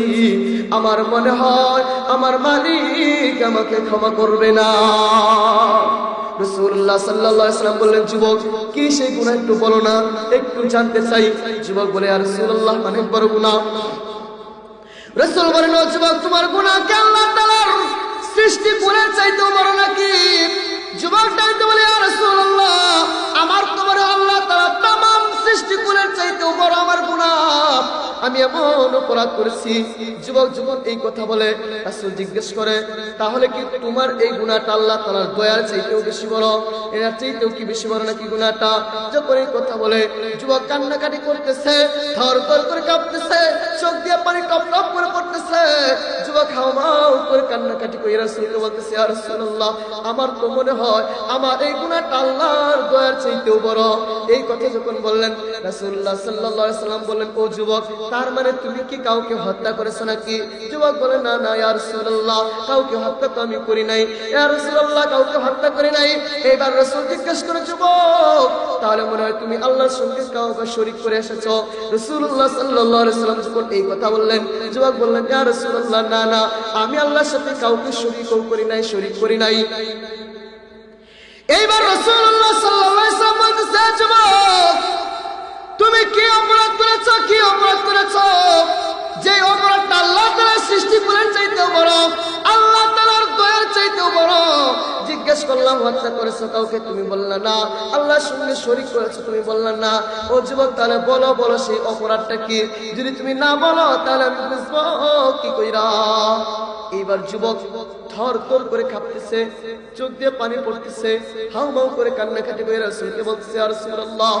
আমার মনে হয় আমার মালিক আমাকে ক্ষমা করবে না। রাসূলুল্লাহ সাল্লাল্লাহু আলাইহি ওয়াসাল্লাম বললেন যুবক কি সেই গুনাহ একটু বলো না, একটু জানতে চাই। যুবক বলে ইয়া রাসূলুল্লাহ অনেক বড় গুনাহ। রাসূল বলেন ও যুবক তোমার গুনাহ কি আল্লাহ তাআলার সৃষ্টি করে চাইতেও বড় নাকি? যুবক ডাকতে বলে ইয়া রাসূলুল্লাহ আমার তোমার আল্লাহ তাআলা तमाम সৃষ্টি করে চাইতেও বড় আমার গুনাহ, আমি এমন অপরাধ করেছি। যুবক যখন এই কথা বলে রাসূল জিজ্ঞেস করে তাহলে কি তোমার এই গুনাহটা আল্লাহ তাআলার দয়ার চাইতেও বেশি বড়, এর চাইতেও কি বেশি বড় নাকি গুনাহটা? যখন এই কথা বলে যুবক কান্নাকাটি করতেছে, থরথর করে কাঁপতেছে, চোখ দিয়ে পানি টপ টপ করে পড়তেছে। যুবক হাওমাও করে কান্নাকাটি করে রাসূলকে বলতেছে ইয়া রাসূলুল্লাহ আমার তো মনে হয় আমার এই গুনাহটা আল্লাহর দয়ার চাইতেও বড়। এই কথা যখন বললেন রাসূলুল্লাহ সাল্লাল্লাহু আলাইহি ওয়াসাল্লাম বললেন ও যুবক তার মানে তুমি কি কাউকে হত্যা করেছো নাকি? যুবক বলে না না ইয়া রাসূলুল্লাহ কাউকে হত্যা তো আমি করি নাই, ইয়া রাসূলুল্লাহ কাউকে হত্যা করি নাই। এবার রাসূল জিজ্ঞেস করে যুবক তাহলে মনে হয় তুমি আল্লাহর সঙ্গে কাউকে শরীক করে এসেছো। রাসূলুল্লাহ সাল্লাল্লাহু আলাইহি ওয়াসাল্লাম যখন এই কথা বললেন যুবক বললেন ইয়া রাসূলুল্লাহ না না আমি আল্লাহর সাথে কাউকে শরীকও করি নাই, শরীক করি নাই। এইবার রাসূলুল্লাহ সাল্লাল্লাহু আলাইহি ওয়াসাল্লাম বলতেছে যুবক তুমি কি অপরাধ করেছো, কি অপরাধ করেছো যে অপরাধটা আল্লাহ তাআলার সৃষ্টি করার চাইতেও বড়, আল্লাহ তাআলার দয়ার চাইতেও বড়। জিজ্ঞেস করলাম হত্যা করেছো কাউকে, তুমি বললা না। আল্লাহর সঙ্গে শরীক করেছো, তুমি বললা না। ও যুবক তাহলে বলো বলো সেই অপরাধটা কি? যদি তুমি না বলো তাহলে আমি বুঝবো কি কইরা। এইবার যুবক থর থর করে কাঁপতেছে, চোখ দিয়ে পানি পড়তেছে, হাউমাউ করে কান্নাকাটি করে রাসূলকে বলতেছে ইয়া রাসূলুল্লাহ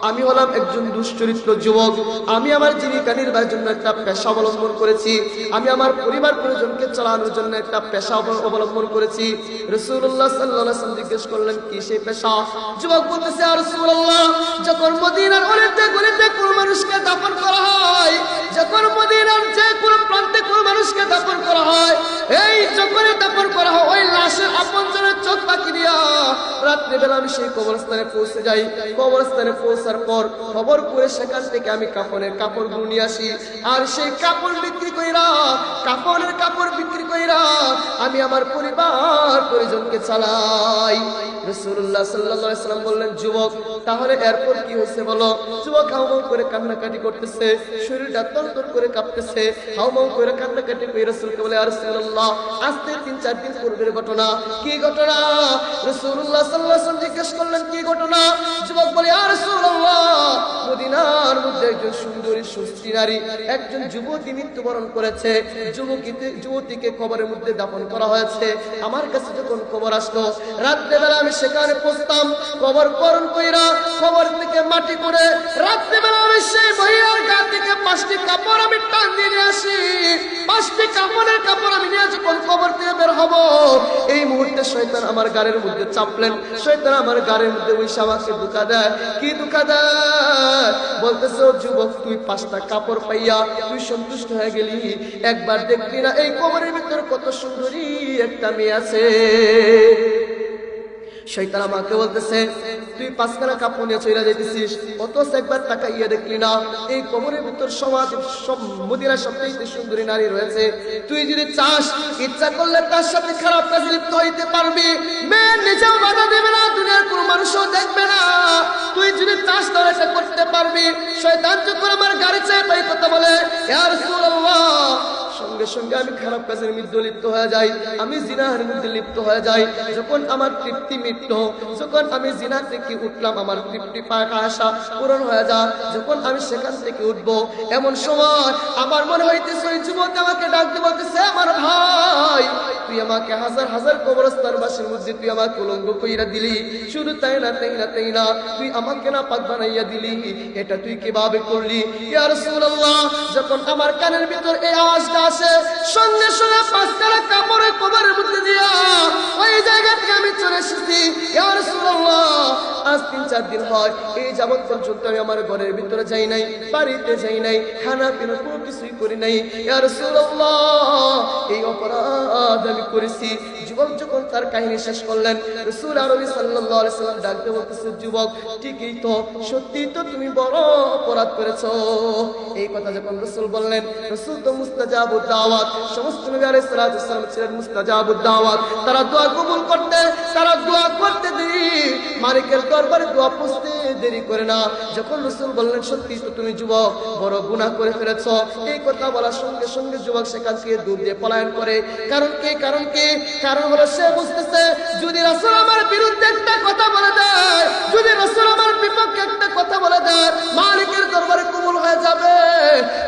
আমি হলাম একজন দুশ্চরিত্র যুবক, আমি আমার জীবিকা নির্বাহের জন্য একটা পেশা অবলম্বন করেছি, আমি আমার পরিবার পরিজনকে চালানোর জন্য একটা পেশা অবলম্বন করেছি। রাসূলুল্লাহ সাল্লাল্লাহু আলাইহি ওয়াসাল্লাম জিজ্ঞেস করলেন কি সেই পেশা? যুবক বলতেছে ইয়া রাসূলুল্লাহ যখন মদিনার অলিতে গলিতে কোন মানুষকে দাফন করা হয়, যখন মদিনার যে কোন প্রান্তে কোন মানুষকে দাফন করা হয়, এই যখনই দাফন করা হয় ওই লাশের আপনজনের চোখ পাকি দিয়া রাত্রিবেলা আমি সেই কবরস্থানে পৌঁছে যাই। কবরস্থানে পৌঁছার পর খবর করে সেখান থেকে আমি কাফনের কাপড়গুলো নিয়ে আসি, আর সেই কাপড় বিক্রি কইরা, কাফনের কাপড় বিক্রি কইরা আমি আমার পরিবার পরিজনকে চালাই। রাসূলুল্লাহ সাল্লাল্লাহু আলাইহি ওয়াসাল্লাম বললেন, যুবক তাহলে এরপর কি হয়েছে বলো? যুবক হাউমাউ করে কান্নাকাটি করতেছে, শরীরটা তরতর করে কাঁপতেছে, হাউমাউ করে কান্নাকাটি করে রাসূলকে বলে, ইয়া রাসূলুল্লাহ আজকে 3-4 দিন পূর্বের ঘটনা। কি ঘটনা? রাসূলুল্লাহ সাল্লাল্লাহু আলাইহি ওয়াসাল্লাম জিজ্ঞেস করলেন, কি ঘটনা? যুবক বলে, ইয়া রাসূলুল্লাহ মদিনার মধ্যে একজন সুন্দরী সুস্থি নারী, একজন যুবতী মৃত্যুবরণ করেছে। যুবতীকে কবরের মধ্যে দাফন করা হয়েছে। আমার কাছে যখন খবর আসলো, রাত্রেবেলা আমি সেখানে পৌঁছতাম, কবর করণ কইরা কবর থেকে মাটি করে রাত্রেবেলা আমি সেই মহিলার গা থেকে 5টি কাপড় আমি টান দিয়ে নিয়ে আসি। 5টি কাপড়ের কাপড় আমি নিয়ে যখন কবর থেকে বের হব, এই মুহূর্তে শয়তান আমার গাড়ির মধ্যে চাপলেন। শয়তান আমার গাড়ির মধ্যে বসে আমাকে ধোঁকা দেয়। কি ধোঁকা দেয়? বলতেছে, যুবক তুই 5টা কাপড় পাইয়া তুই সন্তুষ্ট হয়ে গেলি, একবার দেখবি না এই কবরের ভিতর কত সুন্দরী একটা মেয়ে আছে। শয়তান আমাকে বলতেছে, তুই 5খানা কাপড় নিয়ে চলে যাইতেছিস, অথচ একবার তাকাইয়া দেখলি না এই কবরের ভিতর সমাজ সব মদিনার সবচেয়ে সুন্দরী নারী রয়েছে। তুই যদি চাস, ইচ্ছা করলে তার সাথে খারাপ কাজে লিপ্ত হইতে পারবি। মেয়ে নিজেও বাধা দেবে না, দুনিয়ার কোনো মানুষও দেখবে না। তুই যদি চাস তাহলে এটা করতে পারবি। শয়তান যখন আমার গাড়ি চায় তাই কথা বলে, ইয়া রাসূলুল্লাহ সঙ্গে সঙ্গে আমি খারাপ কাজের মধ্যে লিপ্ত হয়ে যাই, আমি জিনার মধ্যে লিপ্ত হয়ে যাই। যখন আমার তৃপ্তি মিটলো, যখন আমি জিনা থেকে উঠলাম, আমার তৃপ্তি পাওয়ার আশা পূরণ হয়ে যায়, যখন আমি সেখান থেকে উঠবো, এমন সময় আমার মনে হইতেছে ওই যুবক আমাকে ডাকতে বলতেছে, আমার ভাই তুই আমাকে হাজার হাজার কবরস্থানবাসীর মধ্যে তুই আমাকে উলঙ্গ কইরা দিলি। শুধু তাই না, তুই আমাকে না পাক বানাইয়া দিলি। এটা তুই কিভাবে করলি? ইয়া রাসূলুল্লাহ যখন আমার কানের ভিতর এই আওয়াজটা আসে, সঙ্গে সঙ্গে 5খানা কাপড়ের কবরের মধ্যে দিয়া ওই জায়গা থেকে আমি চলে এসেছি। ইয়া রাসূলুল্লাহ আজ 3-4 দিন হয় এই যাবত পর্যন্ত আমি আমার ঘরের ভিতরে যাই নাই, বাড়িতে যাই নাই, খানা পিনা কোনো কিছুই করি নাই। ইয়া রাসূলুল্লাহ এই অপরাধ আমি করেছি। যুবক যখন তার কাহিনী শেষ করলেন, রাসূল আরবি সাল্লাল্লাহু আলাইহি সাল্লাম ডাকতে বলতেছে, যুবক ঠিকই তো, সত্যি তো তুমি বড় অপরাধ করেছো। এই কথা যখন রাসূল বললেন, রাসূল তো মুস্তাজাবুদ দাওয়াত, সমস্ত নবী আলাইহিস সালাতু ওয়াস সালাম ছিলেন মুস্তাজাবুদ দাওয়াত। তারা দোয়া কবুল করতে, তারা দোয়া করতে দেরি, মালিকের দরবারে দোয়া পৌঁছতে দেরি করে না। যখন রাসূল বললেন, সত্যি তো তুমি যুবক বড় গুনাহ করে ফেলেছো, এই কথা বলার সঙ্গে সঙ্গে যুবক সেখান থেকে দূর দিয়ে পলায়ন করে। কারণ কি? কারণ হলো সে বুঝতেছে, যদি রাসূল আমার বিরুদ্ধে একটা কথা বলে দেয়, যদি রাসূল আমার বিপক্ষে একটা কথা বলে দেয়, মালিকের দরবারে কবুল হয়ে যাবে।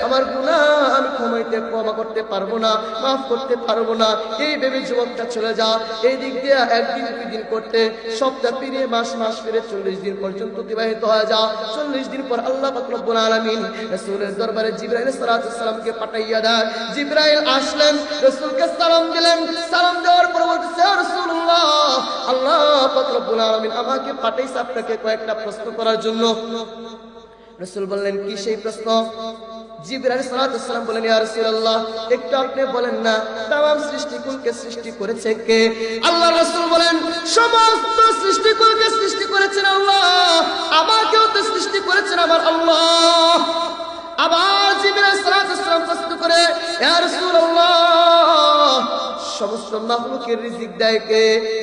আমার গুনাহ আমি ক্ষমা করতে পারবো না, মাফ করতে পারবো না। এই ভেবে যুবকটা চলে যা। এই দিক দিয়ে 1 দিন 2 দিন করতে সপ্তাহ ফিরে মাস ফিরে 40 দিন পর্যন্ত অতিবাহিত হয়ে যা। 40 দিন পর আল্লাহ পাক রব্বুল আলামিন রাসূলের দরবারে জিবরাইল সালাতু সালামকে পাঠাইয়া দেয়। জিবরাইল আসলেন, রাসূলকে সালাম দিলেন। সালাম দেওয়ার পর বলতেছে, ইয়া রাসূলুল্লাহ আল্লাহ পাক রব্বুল আলামিন আমাকে পাঠাইছে আপনাকে কয়েকটা প্রশ্ন করার জন্য। রাসূল বললেন, কি সেই প্রশ্ন? জিবরাইল সালাতু সালাম বলেন, ইয়া রাসূলুল্লাহ একটু আপনি বলেন না, तमाम সৃষ্টিকুলকে সৃষ্টি করেছে কে? আল্লাহ রাসূল বলেন, সমস্ত সৃষ্টিকুলকে সৃষ্টি করেছেন আল্লাহ, আমাকেও তো সৃষ্টি করেছেন আমার আল্লাহ। আবার জিবরাইল সালাতু সালাম প্রশ্ন করে, ইয়া রাসূলুল্লাহ সমস্ত মাখলুকের রিজিক দেয় কে?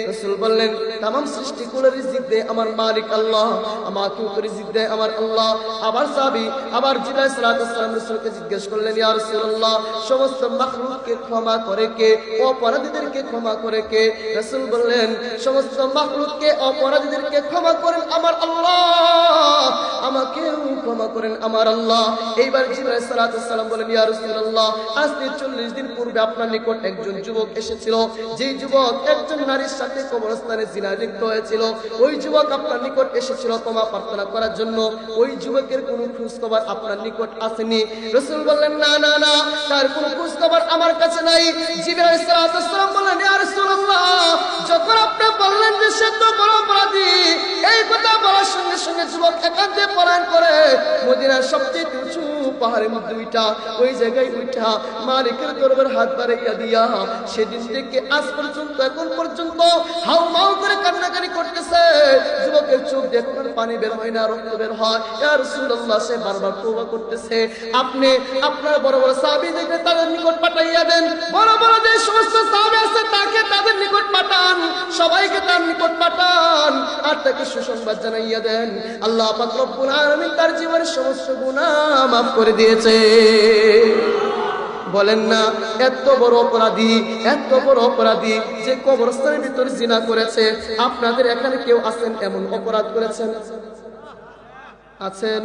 রাসূল বললেন, तमाम সৃষ্টিকুলের রিজিক দেয় আমার মালিক আল্লাহ, আমাকেও তো রিজিক দেয় আমার আল্লাহ। আবার সাহাবী আবার জিবরাইল সালাতু সালাম রাসূলকে জিজ্ঞেস করলেন, ইয়া রাসূলুল্লাহ সমস্ত মাখলুককে ক্ষমা করে কে? অপরাধীদেরকে ক্ষমা করে কে? রাসূল বললেন, সমস্ত মাখলুককে অপরাধীদেরকে ক্ষমা করেন আমার আল্লাহ, আমাকেও ক্ষমা করেন আমার আল্লাহ। এইবার জিবরাইল সালাতু সালাম বলেন, ইয়া রাসূলুল্লাহ আজ 40 দিন পূর্বে আপনার নিকট একজন যুবক এসেছিল, যেই যুবক একজন নারীর সাথে কবরস্থানে জিনা লিপ্ত হয়েছিল। ওই যুবক আপনার নিকট এসেছিল ক্ষমা প্রার্থনা করার জন্য। ওই যুবকের কোনো খোঁজ খবর আপনার নিকট আসেনি। রাসূল বললেন, না, আয়েশার কোনো খোঁজ খবর আমার কাছে নাই। জিবরাইল আলাইহিস সালাম বললেন, ইয়া রাসূলুল্লাহ, যখন আপনি বললেন যে সে তো বড় অপরাধী, এই কথা বলার সঙ্গে সঙ্গে যুবক একান্তে পলায়ন করে মদিনার সবচেয়ে উঁচু পাহাড়ের মধ্যে উঠা ওই জায়গায় উঠা মালিকের দরবারে হাত বাড়াইয়া দিয়া সেদিন থেকে আজ পর্যন্ত এখন পর্যন্ত হাউ মাউ করে কান্নাকানি করতেছে। যুবকের চোখ দিয়ে এখন পানি বের হয় না, রক্ত বের হয়। ইয়া রাসূলুল্লাহ, সে বারবার তওবা করতেছে। আপনি আপনার বড় বড় সাহাবীদেরকে তাদের নিকট পাঠাইয়া দেন, বড় বড় যে সমস্ত সাহাবী আছে তাকে তাদের নিকট পাঠান, সবাইকে তার নিকট পাঠান, আর তাকে সুসংবাদ জানাইয়া দেন আল্লাহ পাক রব্বুল আলামিন তার জীবনের সমস্ত গুনাহ মাফ করে দিয়েছে। বলেন না, এত বড় অপরাধী, এত বড় অপরাধী যে কবরস্থানের ভিতর জিনা করেছে। আপনাদের এখানে কেউ আছেন এমন অপরাধ করেছেন? আছেন?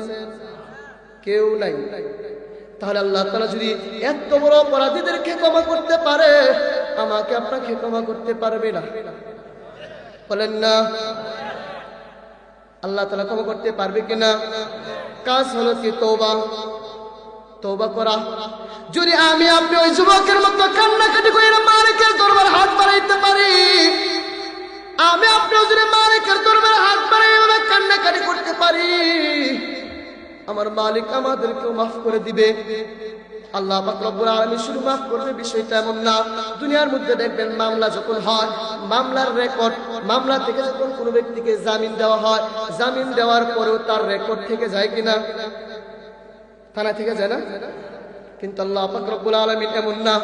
কেউ নাই। তাহলে আল্লাহ তাআলা যদি এত বড় অপরাধীদেরকে ক্ষমা করতে পারে, আমাকে আপনাকে ক্ষমা করতে পারবে না? বলেন না, আল্লাহ তাআলা ক্ষমা করতে পারবে কিনা? কাজ হলো কি? তওবা, তওবা করা। যদি আমি আপনি ওই যুবকের মতো কান্নাকাটি করে মালিকের দরবারে হাত বাড়াইতে পারি, আমি আপনি যদি মালিকের দরবারে হাত বাড়াই কান্নাকাটি করতে পারি, আমার মালিক আমাদেরকেও মাফ করে দিবে। আল্লাহ পাক রব্বুল আলামিন শুধু মাফ করবে বিষয়টা এমন না। দুনিয়ার মধ্যে দেখবেন মামলা যখন হয়, মামলার রেকর্ড, মামলা থেকে যখন কোনো ব্যক্তিকে জামিন দেওয়া হয়, জামিন দেওয়ার পরেও তার রেকর্ড থেকে যায় কিনা? থানা থেকে যায় না? কিন্তু আল্লাহ পাক রব্বুল আলামিন এমন না।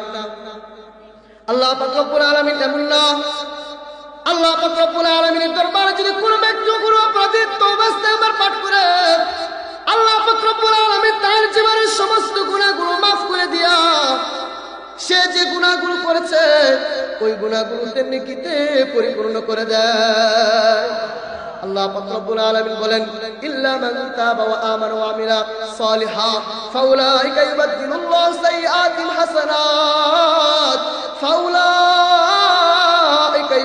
আল্লাহ পাক রব্বুল আলামিন এমন না। আল্লাহ পাক রব্বুল আলামিনের দরবারে যদি কোনো ব্যক্তি কোনো অপরাধী তওবা ইস্তেগফার পাঠ করে, আল্লাহ পাক রব্বুল আলামিন তার জীবনের সমস্ত গুনাহগুলো মাফ করে দিয়া সে যে গুনাহগুলো করেছে ওই গুনাহগুলোতে নেকিতে পরিপূর্ণ করে দেয়। আল্লাহ পাক রব্বুল আলামিন বলেন, ইল্লা মান তাবা ওয়া আমানা ওয়া আমিলা সালিহান ফাউলাইকা ইউবাদদিলুল্লাহু সাইয়্যাতিহিম হাসানাত ফাউলাইকা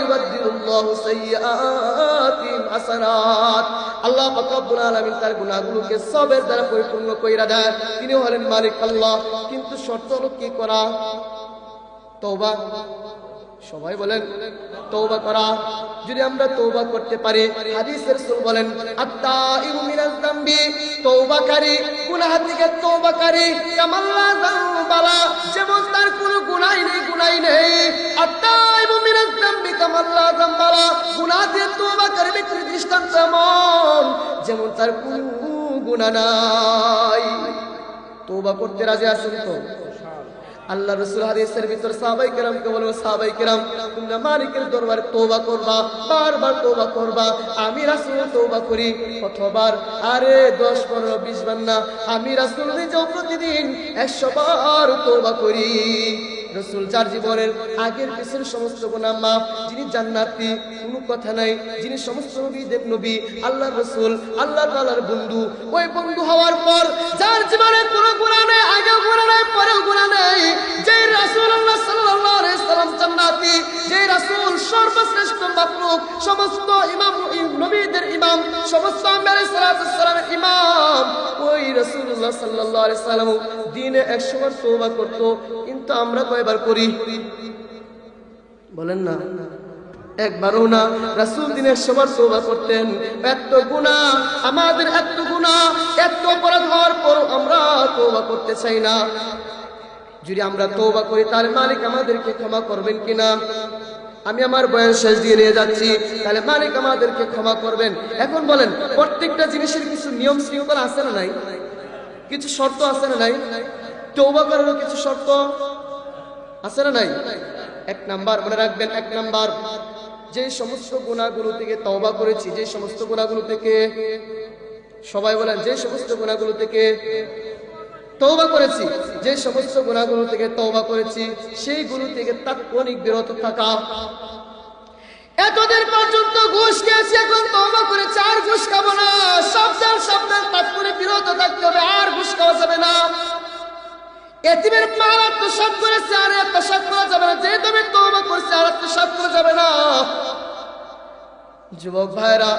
ইউবাদদিলুল্লাহু সাইয়্যাতিহিম হাসানাত। আল্লাহ পাক রব্বুল আলামিন তার গুনাহগুলোকে সবের দ্বারা পরিপূর্ণ কইরা দেয়। তিনি হলেন মালিক আল্লাহ। কিন্তু শর্ত হলো কি করা? তওবা। সবাই বলেন তওবা করা। যদি আমরা তওবা করতে পারি, হাদিসের রাসূল বলেন, আত-তাইবু মিনাজ যামবি, তওবাকারী গুনাহ থেকে তওবাকারী কামাল্লা যামবালা, যেমন তার কোনো গুনাহ নেই। আত-তাইবু মিনাজ যামবি কামাল্লা যামবালা, গুনাহ থেকে তওবাকারী ব্যক্তির দৃষ্টান্ত যেমন তার কোনো গুনাহ নাই। তওবা করতে রাজি আছেন তো? আল্লাহ রাসূল হাদিসের ভিতর সাহাবায়ে কেরামকে বলেন, সাহাবায়ে কেরাম তোমরা মালিকের দরবারে তওবা করবা, বারবার তওবা করবা। আমি রাসূল তওবা করি কতবার? আরে 10, 15, 20 বার না, আমি রাসূল নিজেও প্রতিদিন 100 বার তওবা করি। রাসূল যার জীবনের আগের পিছনের সমস্ত গুনাহ মাফ, যিনি জান্নাতি, কোনো কথা নাই, যিনি সমস্ত নবী দেব নবী, আল্লাহর রাসূল, আল্লাহ তাআলার বন্ধু, ওই বন্ধু হওয়ার পর যার জীবনে কোনো গুনাহ নেই, আগেও গুনাহ নাই, পরেও গুনাহ নেই, যেই রাসূলুল্লাহ সাল্লাল্লাহু আলাইহি সাল্লাম জান্নাতি, যেই রাসূল সর্বশ্রেষ্ঠ মাখলুক, সমস্ত ইমাম নবীদের ইমাম, সমস্ত আম্বিয়া আলাইহিস সালামের ইমাম, ওই রাসূলুল্লাহ সাল্লাল্লাহু আলাইহি সাল্লাম দিনে 100 বার তওবা করত। কিন্তু আমরা কয়বার করি? বলেন না, একবারও না। রাসূল দিনে 100 বার তওবা করতেন। এত গুনাহ, আমাদের এত গুনাহ, এত অপরাধ হওয়ার পর আমরা তওবা করতে চাই না। যদি আমরা তওবা করি তাহলে মালিক আমাদেরকে ক্ষমা করবেন কিনা? আমি আমার বয়ান শেষ দিয়ে নিয়ে যাচ্ছি, তাহলে মালিক আমাদেরকে ক্ষমা করবেন। এখন বলেন, প্রত্যেকটা জিনিসের কিছু নিয়ম শৃঙ্খলা আছে না নাই? কিছু শর্ত আছে না নাই? তওবা করারও কিছু শর্ত আছে না নাই? 1 নাম্বার মনে রাখবেন, 1 নাম্বার, যে সমস্ত গুনাহগুলো থেকে তওবা করেছি, যে সমস্ত গুনাহগুলো থেকে, সবাই বলেন, যে সমস্ত গুনাহগুলো থেকে তওবা করেছি, যে সমস্ত গুনাহগুলো থেকে তওবা করেছি, সেইগুলো থেকে তাৎক্ষণিক বিরত থাকা। এতদিন পর্যন্ত ঘুষ খেয়েছি, এখন তওবা করেছি, আর ঘুষ খাবো না। সাবধান তাৎক্ষণিক বিরত থাকতে হবে, আর ঘুষ খাওয়া যাবে না। এতিমের মাল আত্মসাৎ করেছে, আর আত্মসাৎ করা যাবে না। যে তুমি তওবা করছে, আর আত্মসাৎ করা যাবে না। যুবক ভাইরা,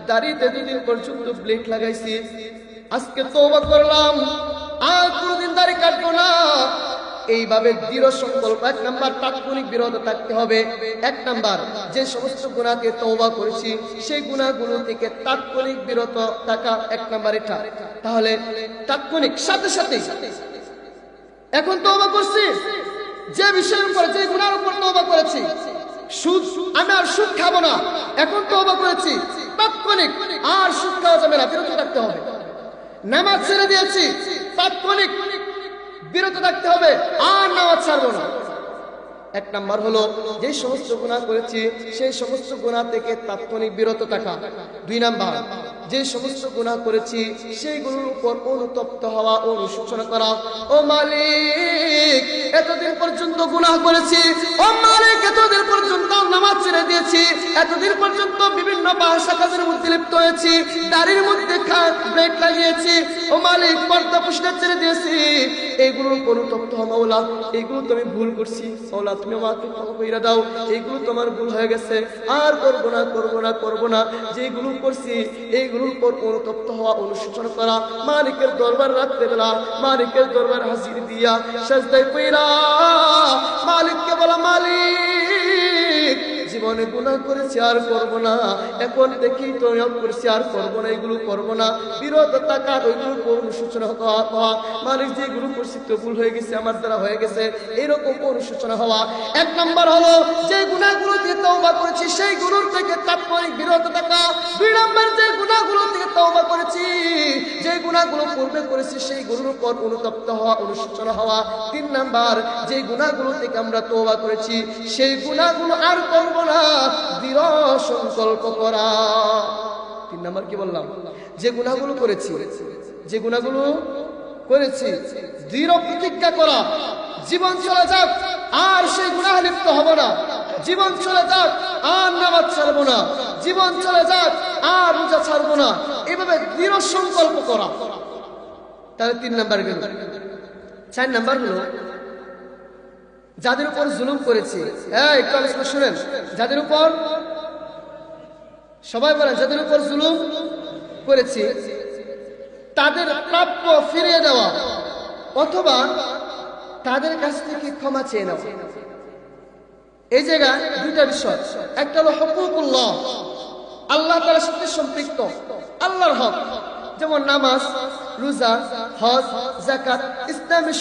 দাড়িতে 2 দিন পর্যন্ত ব্লেড লাগাইছি, আজকে তওবা করলাম, আর কোনদিন দাড়ি কাটবো না। এইভাবে দৃঢ় সংকল্প। 1 নাম্বার তাৎক্ষণিক বিরত থাকতে হবে। 1 নাম্বার যে সমস্ত গুনাহ থেকে তওবা করেছি সেই গুনাহগুলো থেকে তাৎক্ষণিক বিরত থাকা 1 নাম্বার এটা। তাহলে তাৎক্ষণিক সাথে সাথে এখন তওবা করছি, যে বিষয়ের উপর যে গুনাহের উপর তওবা করেছি, সুদ, আমি আর সুদ খাবো না, এখন তওবা করেছি, তাৎক্ষণিক আর সুদ খাওয়া যাবে না, বিরত থাকতে হবে। নামাজ ছেড়ে দিয়েছি, তাৎক্ষণিক বিরত থাকতে হবে, আর নামাজ ছাড়বো না। 1 নাম্বার হলো যে সমস্ত গুনাহ করেছি সেই সমস্ত গুনাহ থেকে তাৎক্ষণিক বিরত থাকা। 2 নাম্বার যে সমস্ত গুনাহ করেছি সেইগুলোর উপর অনুতপ্ত হওয়া, অনুশোচনা করা। ও মালিক, এতদিন পর্যন্ত গুনাহ করেছি, ও মালিক এতদিন পর্যন্ত নামাজ ছেড়ে দিয়েছি, এতদিন পর্যন্ত বিভিন্ন ভাষা কাজের মধ্যে লিপ্ত হয়েছি, দাড়ির মধ্যে ব্রেক লাগিয়েছি, ও মালিক পর্দা পুষ্টা ছেড়ে দিয়েছি, এইগুলোর উপর অনুতপ্ত হওয়া। মাওলা, এইগুলো তো আমি ভুল করছি, মাওলা তুমি আমাকে ক্ষমা কইরা দাও, এইগুলো তোমার ভুল হয়ে গেছে, আর করবো না করবো না করবো না। যেগুলো করছি এইগুলোর উপর অনুতপ্ত হওয়া, অনুশোচনা করা, মালিকের দরবার রাখতে বেলা মালিকের দরবার হাজির দিয়া সাজদায় পইরা মালিককে বলা, মালিক জীবনে গুনাহ করেছি আর করবো না, এখন দেখি তো করছি আর করবো না, এগুলো করবো না, বিরত থাকা, ওইগুলোর উপর অনুশোচনা হওয়া। মালিক যেগুলো করছি তো ভুল হয়ে গেছে, আমার দ্বারা হয়ে গেছে, এইরকম অনুশোচনা হওয়া। 1 নাম্বার হলো যে গুনাহগুলো দিয়ে তওবা করেছি সেই গুনাহ থেকে তাৎক্ষণিক বিরত থাকা। 2 নাম্বার যে গুনাহগুলো থেকে তওবা করেছি, যে গুনাহগুলো পূর্বে করেছি সেই গুনাহের উপর অনুতপ্ত হওয়া, অনুশোচনা হওয়া। 3 নাম্বার যে গুনাহগুলো থেকে আমরা তওবা করেছি সেই গুনাহগুলো আর করব না, দৃঢ় সংকল্প করা। 3 নাম্বার কি বললাম? যে গুনাহগুলো করেছি, যে গুনাহগুলো করেছি দৃঢ় প্রতিজ্ঞা করা, জীবন চলে যাক আর সেই গুনাহে লিপ্ত হব না, জীবন চলে যাক আর নামাজ ছাড়বো না, জীবন চলে যাক আর রোজা ছাড়বো না, এভাবে দৃঢ় সংকল্প করা। তাহলে 3 নাম্বার গেল। 4 নাম্বার হলো যাদের উপর জুলুম করেছি। একটু আলোচনা শুনেন। যাদের উপর, সবাই বলেন, যাদের উপর জুলুম করেছি তাদের প্রাপ্য ফিরিয়ে দেওয়া অথবা তাদের কাছ থেকে ক্ষমা চেয়ে নেওয়া। এই জায়গায় 2টা বিষয়। একটা হলো হুকুকুল্লাহ, আল্লাহ তাআলার সাথে সম্পৃক্ত আল্লাহর হক, যেমন নামাজ, রোজা, হজ, যাকাত, ইসলামী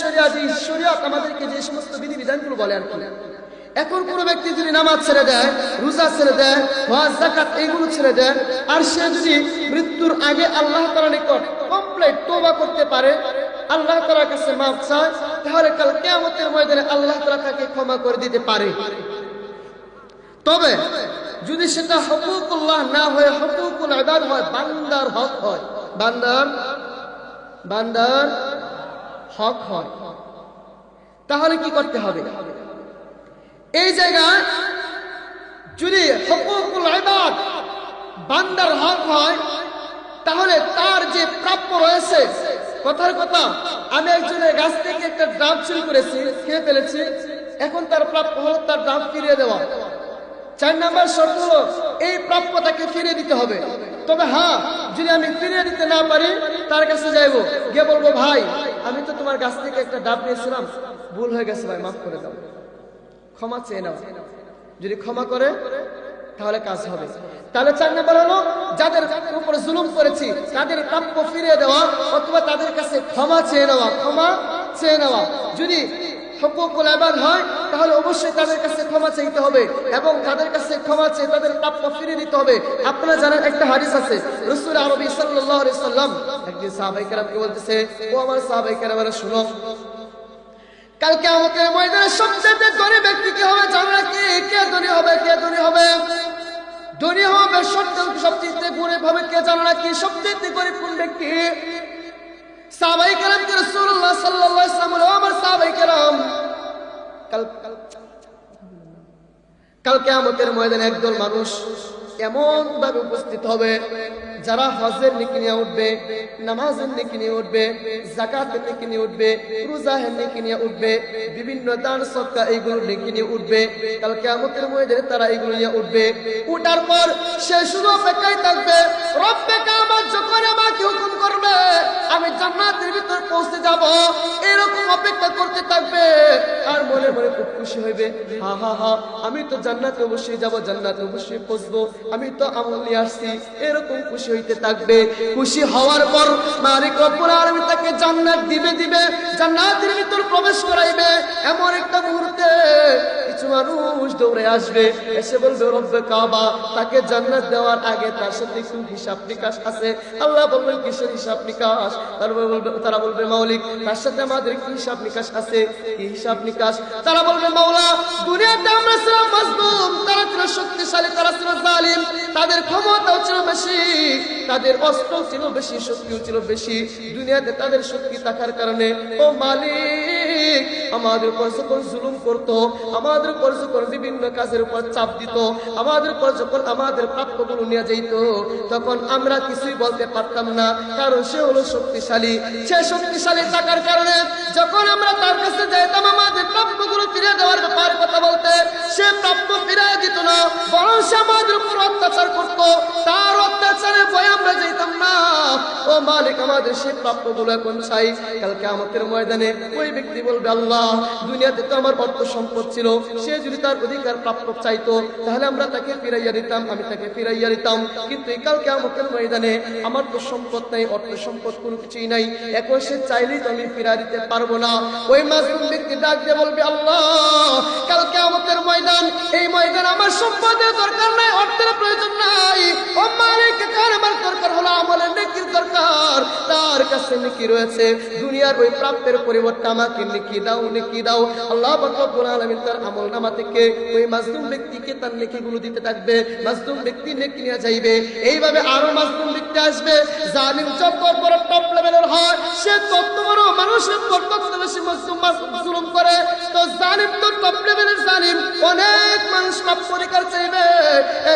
শরিয়ত আমাদেরকে যে সমস্ত বিধিবিধানগুলো বলে আর কি। এখন কোনো ব্যক্তি যদি নামাজ ছেড়ে দেয়, রোজা ছেড়ে দেয়, হজ, যাকাত এইগুলো ছেড়ে দেয়, আর সে যদি মৃত্যুর আগে আল্লাহ তাআলার নিকট কমপ্লিট তওবা করতে পারে, আল্লাহ তাআলার কাছে মাফ চায়, তাহলে কাল কিয়ামতের ময়দানে আল্লাহ তাআলা তাকে ক্ষমা করে দিতে পারে। তবে যদি সেটা হুকুকুল্লাহ না হয়, হুকুকুল ইবাদ হয়, বান্দার হক হয়, বান্দার হক হয়, তাহলে কি করতে হবে? এই জায়গায় যদি হুকুকুল ইবাদ বান্দার হক হয়, তাহলে তার যে প্রাপ্য রয়েছে, কথার কথা আমি একজনের গাছ থেকে একটা ডাব চুরি করেছি, খেয়ে ফেলেছি, এখন তার প্রাপ্য হলো তার ডাব ফিরিয়ে দেওয়া। 4 নাম্বার শর্ত হলো এই প্রাপ্য তাকে ফিরিয়ে দিতে হবে। তবে হ্যাঁ, যদি আমি ফিরিয়ে দিতে না পারি, তার কাছে যাইবো, গিয়ে বলবো, ভাই আমি তো তোমার গাছ থেকে একটা ডাব নিয়েছিলাম, ভুল হয়ে গেছে ভাই, মাফ করে দাও, ক্ষমা চেয়ে নাও। যদি ক্ষমা করে তাহলে কাজ হবে। তাহলে 4 নাম্বার হলো যাদের উপর জুলুম করেছি তাদের প্রাপ্য ফিরিয়ে দেওয়া অথবা তাদের কাছে ক্ষমা চেয়ে নেওয়া, ক্ষমা চেয়ে নেওয়া। যদি হুকুকুল ইবাদ হয় তাহলে অবশ্যই তাদের কাছে ক্ষমা চাইতে হবে এবং তাদের কাছে ক্ষমা চেয়ে তাদের প্রাপ্য ফিরিয়ে দিতে হবে। আপনারা জানেন একটা হাদিস আছে, রাসূল আরবি সাল্লাল্লাহু আলাইহি সাল্লাম একদিন সাহাবায়ে কেরামকে বলতেছে, ও আমার সাহাবায়ে কেরামেরা শুনো, কাল কিয়ামতের ময়দানে সবচেয়ে ধনী ব্যক্তি কি হবে জানো নাকি? কে ধনী হবে? কে ধনী হবে? ধনী হবে সবচেয়ে গরিব হবে কে জানো নাকি? সবচেয়ে গরিব কোন ব্যক্তি? সাহাবায়ে কেরামকে রাসূলুল্লাহ সাল্লাল্লাহু আলাইহি ওয়াসাল্লাম বলে, আমার সাহাবায়ে কেরাম, কাল কিয়ামতের ময়দানে একদল মানুষ এমন ভাবে উপস্থিত হবে যারা হজের নেকি নিয়ে উঠবে, নামাজের নেকি নিয়ে উঠবে, যাকাতের নেকি নিয়ে উঠবে, রোজার নেকি নিয়ে উঠবে, বিভিন্ন দান সদকা এইগুলো নেকি নিয়ে উঠবে। কাল কিয়ামতের ময়দানে তারা এইগুলো নিয়ে উঠবে। উঠার পর সে শুধু অপেক্ষায় থাকবে, রব্বে কামত যখন আমাকে হুকুম করবে আমি জান্নাতের ভিতর পৌঁছে যাব, এরকম অপেক্ষা করতে থাকবে আর মনে মনে খুব খুশি হইবে, হা হা হা আমি তো জান্নাতে অবশ্যই যাব, জান্নাতে অবশ্যই পৌঁছবো, আমি তো আমল নিয়ে আসছি, এরকম খুশি হইতে থাকবে। খুশি হওয়ার পর মালিক রব্বুল আলামিন তাকে জান্নাত দিবে, জান্নাতের ভিতর প্রবেশ করাইবে। এমন একটা মুহূর্তে কিছু মানুষ দৌড়ে আসবে, এসে বলবে রব্বে কাবা। তাকে জান্নাত দেওয়ার আগে তার সাথে একটু হিসাব নিকাশ আছে। আল্লাহ বলবেন কিসের হিসাব নিকাশ? তারা বলবে মাওলিক তার সাথে আমাদের কি হিসাব নিকাশ আছে? কি হিসাব নিকাশ? তারা বলবে মাওলা দুনিয়াতে আমরা ছিলাম মাজলুম, তারা ছিল শক্তিশালী, তারা ছিল জালিম, তাদের ক্ষমতাও ছিল বেশি, তাদের অস্ত্র ছিল বেশি, শক্তিও ছিল বেশি। দুনিয়াতে তাদের শক্তি থাকার কারণে ও মালিক আমাদের উপর যখন জুলুম করতো, আমাদের উপর যখন বিভিন্ন কাজের উপর চাপ দিত, আমাদের উপর যখন আমাদের প্রাপ্যগুলো নিয়ে যেত, তখন আমরা কিছুই বলতে পারতাম না, কারণ সে হলো শক্তিশালী। সে শক্তিশালী থাকার কারণে যখন আমরা তার কাছে যাইতাম আমাদের প্রাপ্যগুলো ফিরে দেওয়ার ব্যাপারে কথা বলতে, সে প্রাপ্য ফিরে দিত না, বরং সে আমাদের উপর অত্যাচার করতো। তার অত্যাচারের ভয়ে আমরা যাইতাম না। ও মালিক আমাদের সেই প্রাপ্যগুলো এখন চাই। কাল কিয়ামতের ময়দানে ওই ব্যক্তি বলবে আল্লাহ দুনিয়াতে তো আমার অর্থ সম্পদ ছিল, সে যদি তার অধিকার প্রাপ্য চাইতো তাহলে আমরা তাকে ফিরাইয়া দিতাম, আমি তাকে ফিরাইয়া দিতাম, কিন্তু এই কাল কিয়ামতের ময়দানে আমার তো সম্পদ নাই, অর্থ সম্পদ কোনো কিছুই নাই, এখন সে চাইলেই তো আমি ফিরা দিতে পারবো না। ওই মাজলুম ব্যক্তি ডাক দিয়ে বলবে আল্লাহ কাল কিয়ামতের ময়দান, এই ময়দান আমার সম্পদের দরকার নাই, অর্থের প্রয়োজন নাই, ও মালিক কার আমার দরকার হলো আমলের নেকির দরকার। তার কাছে নেকি রয়েছে, দুনিয়ার ওই প্রাপ্তের পরিবর্তে আমাকে নেকি দাও, নেকি দাও। আল্লাহ পাক রব্বুল আলামিন তার আমলনামা থেকে ওই মাজলুম ব্যক্তিকে তার নেকিগুলো দিতে থাকবে। মাজলুম ব্যক্তি নেকি নিয়ে যাইবে, এইভাবে আরো মাজলুম ব্যক্তি আসবে। জালিম যত বড় টপ লেভেলের হয় সে তত বড় মানুষের উপর তত বেশি জুলুম করে, তো জালিম তো টপ লেভেলের জালিম, অনেক মানুষ প্রাপ্য অধিকার চাইবে।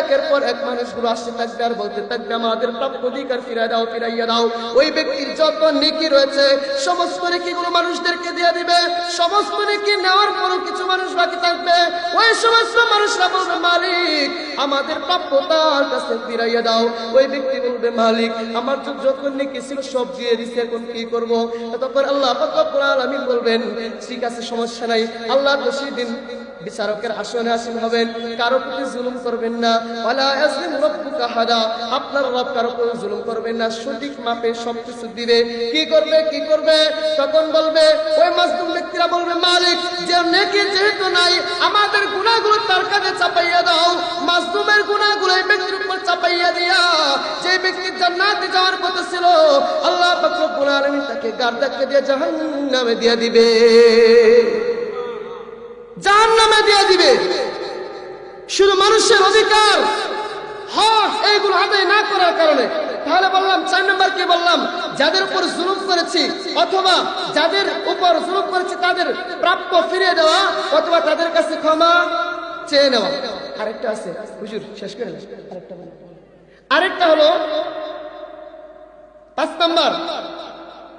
একের পর এক মানুষগুলো আসতে থাকবে আর বলতে থাকবে আমাদের প্রাপ্য অধিকার ফিরাই দাও, ফিরাইয়া দাও। ওই ব্যক্তির যত নেকি রয়েছে সমস্ত নেকিগুলো মানুষদেরকে দিয়ে দিবে। সমস্ত নেকি নেওয়ার পরও কিছু মানুষ বাকি থাকবে, ওই সমস্ত মানুষরা বলবে মালিক আমাদের প্রাপ্য তার কাছে ফিরাইয়া দাও। ওই ব্যক্তি বলবে মালিক আমার তো যত নেকি ছিল সব দিয়ে দিছে, এখন কি করব? তারপর আল্লাহ পাক রব্বুল আলামিন বলবেন ঠিক আছে সমস্যা নাই, আল্লাহ তো সেদিন বিচারকের আসনে আসীন হবেন, কারো প্রতি জুলুম করবেন না। ওয়ালা ইয়াজলিম রাব্বুকা আহাদা, আপনার রব কারো প্রতি জুলুম করবেন না, সঠিক মাপে সবকিছু দিবে। কি করবে কি করবে? তখন বলবে ওই মাজলুম ব্যক্তিরা বলবে মালিক যে নেকি যেহেতু নাই আমাদের গুনাহগুলো তার কাছে চাপাইয়া দাও। মাজলুমের গুনাহগুলো এই ব্যক্তির উপর চাপাইয়া দিয়া যে ব্যক্তি জান্নাতে যাওয়ার কথা ছিল আল্লাহ পাক রব্বুল আলামিন তাকে গার্দাকে দিয়ে জাহান্নামে দিয়ে দিবে, জাহান্নামে দিয়ে দিবে। শুধু মানুষের অধিকার হক এইগুলো আদায় না করার কারণে। তাহলে বললাম 4 নম্বর কি বললাম? যাদের উপর জুলুম করেছি অথবা যাদের উপর জুলুম করেছি তাদের প্রাপ্য ফিরিয়ে দেওয়া অথবা তাদের কাছে ক্ষমা চেয়ে নেওয়া। আরেকটা আছে হুজুর শেষ করে আরেকটা হলো 5 নম্বর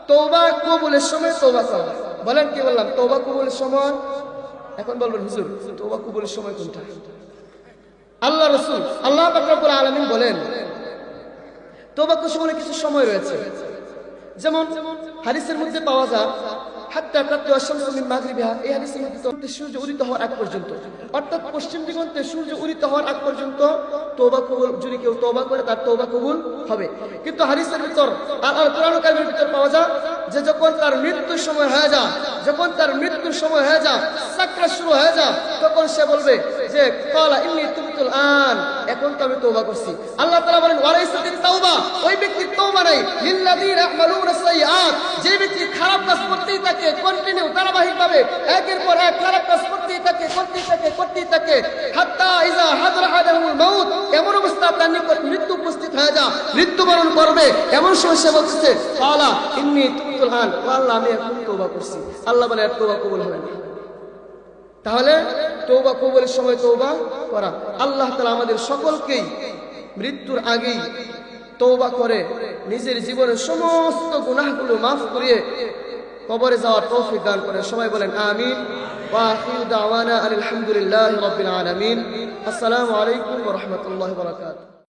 তওবা কবুলের সময় তওবা করা। বলেন কি বললাম? তওবা কবুলের সময়। এখন বলবেন হুজুর তওবা কবুলের সময় কোনটা? আল্লাহ রাসূল আল্লাহ পাক রব্বুল আলামিন বলেন তওবা কবুলের কিছু সময় রয়েছে, যেমন হাদিসের মধ্যে পাওয়া যায় হাত্তা তাতলু আশ-শামসু মিন মাগরিবিহা, এই হাদিসের মধ্যে সূর্য উদিত হওয়ার আগ পর্যন্ত, অর্থাৎ পশ্চিম দিগন্তে সূর্য উদিত হওয়ার আগ পর্যন্ত তওবা কবুল, যদি কেউ তওবা করে তার তওবা কবুল হবে। কিন্তু হাদিসের ভিতর আর কোরআন কারীমের ভিতর পাওয়া যায় যে যখন তার মৃত্যুর সময় হয়ে যায়, যখন তার মৃত্যুর সময় হয়ে যায়, সাকরাত শুরু হয়ে যায়, তখন সে বলবে যে ক্বালা ইন্নী তুবতুল আন, এখন তো আমি তওবা করছি। আল্লাহ তাআলা বলেন ওয়ালাইসাতিত তাওবা, ওই ব্যক্তির তওবা নাই, লিল্লাযীনা ইয়ামালুনা সাইয়্যাত, যে ব্যক্তি খারাপ কাজ করতেই থাকে কন্টিনিউ ধারাবাহিকভাবে একের পর এক খারাপ কাজ করতেই থাকে হাত্তা ইযা হাদরা আহাদাহুল মাউত, এমন অবস্থা আপনার নিকট মৃত্যু উপস্থিত হয়ে যায়, মৃত্যুবরণ করবে, এমন সময় সে বলতেছে ক্বালা ইন্নী তুবতুল আন, আল্লাহ আমি এখন তওবা করছি। আল্লাহ বলে আর তওবা কবুল হবে না। তাহলে তওবা কবুলের সময় তওবা করা। আল্লাহ তাআলা আমাদের সকলকেই মৃত্যুর আগেই তওবা করে নিজের জীবনের সমস্ত গুনাহগুলো মাফ করিয়ে কবরে যাওয়ার তৌফিক দান করেন। সবাই বলেন আমিন। ওয়া আখিরু দাওয়ানা আলহামদুলিল্লাহি রাব্বিল আলামিন। আসসালামু আলাইকুম ওয়া রাহমাতুল্লাহি ওয়া বারাকাতুহু।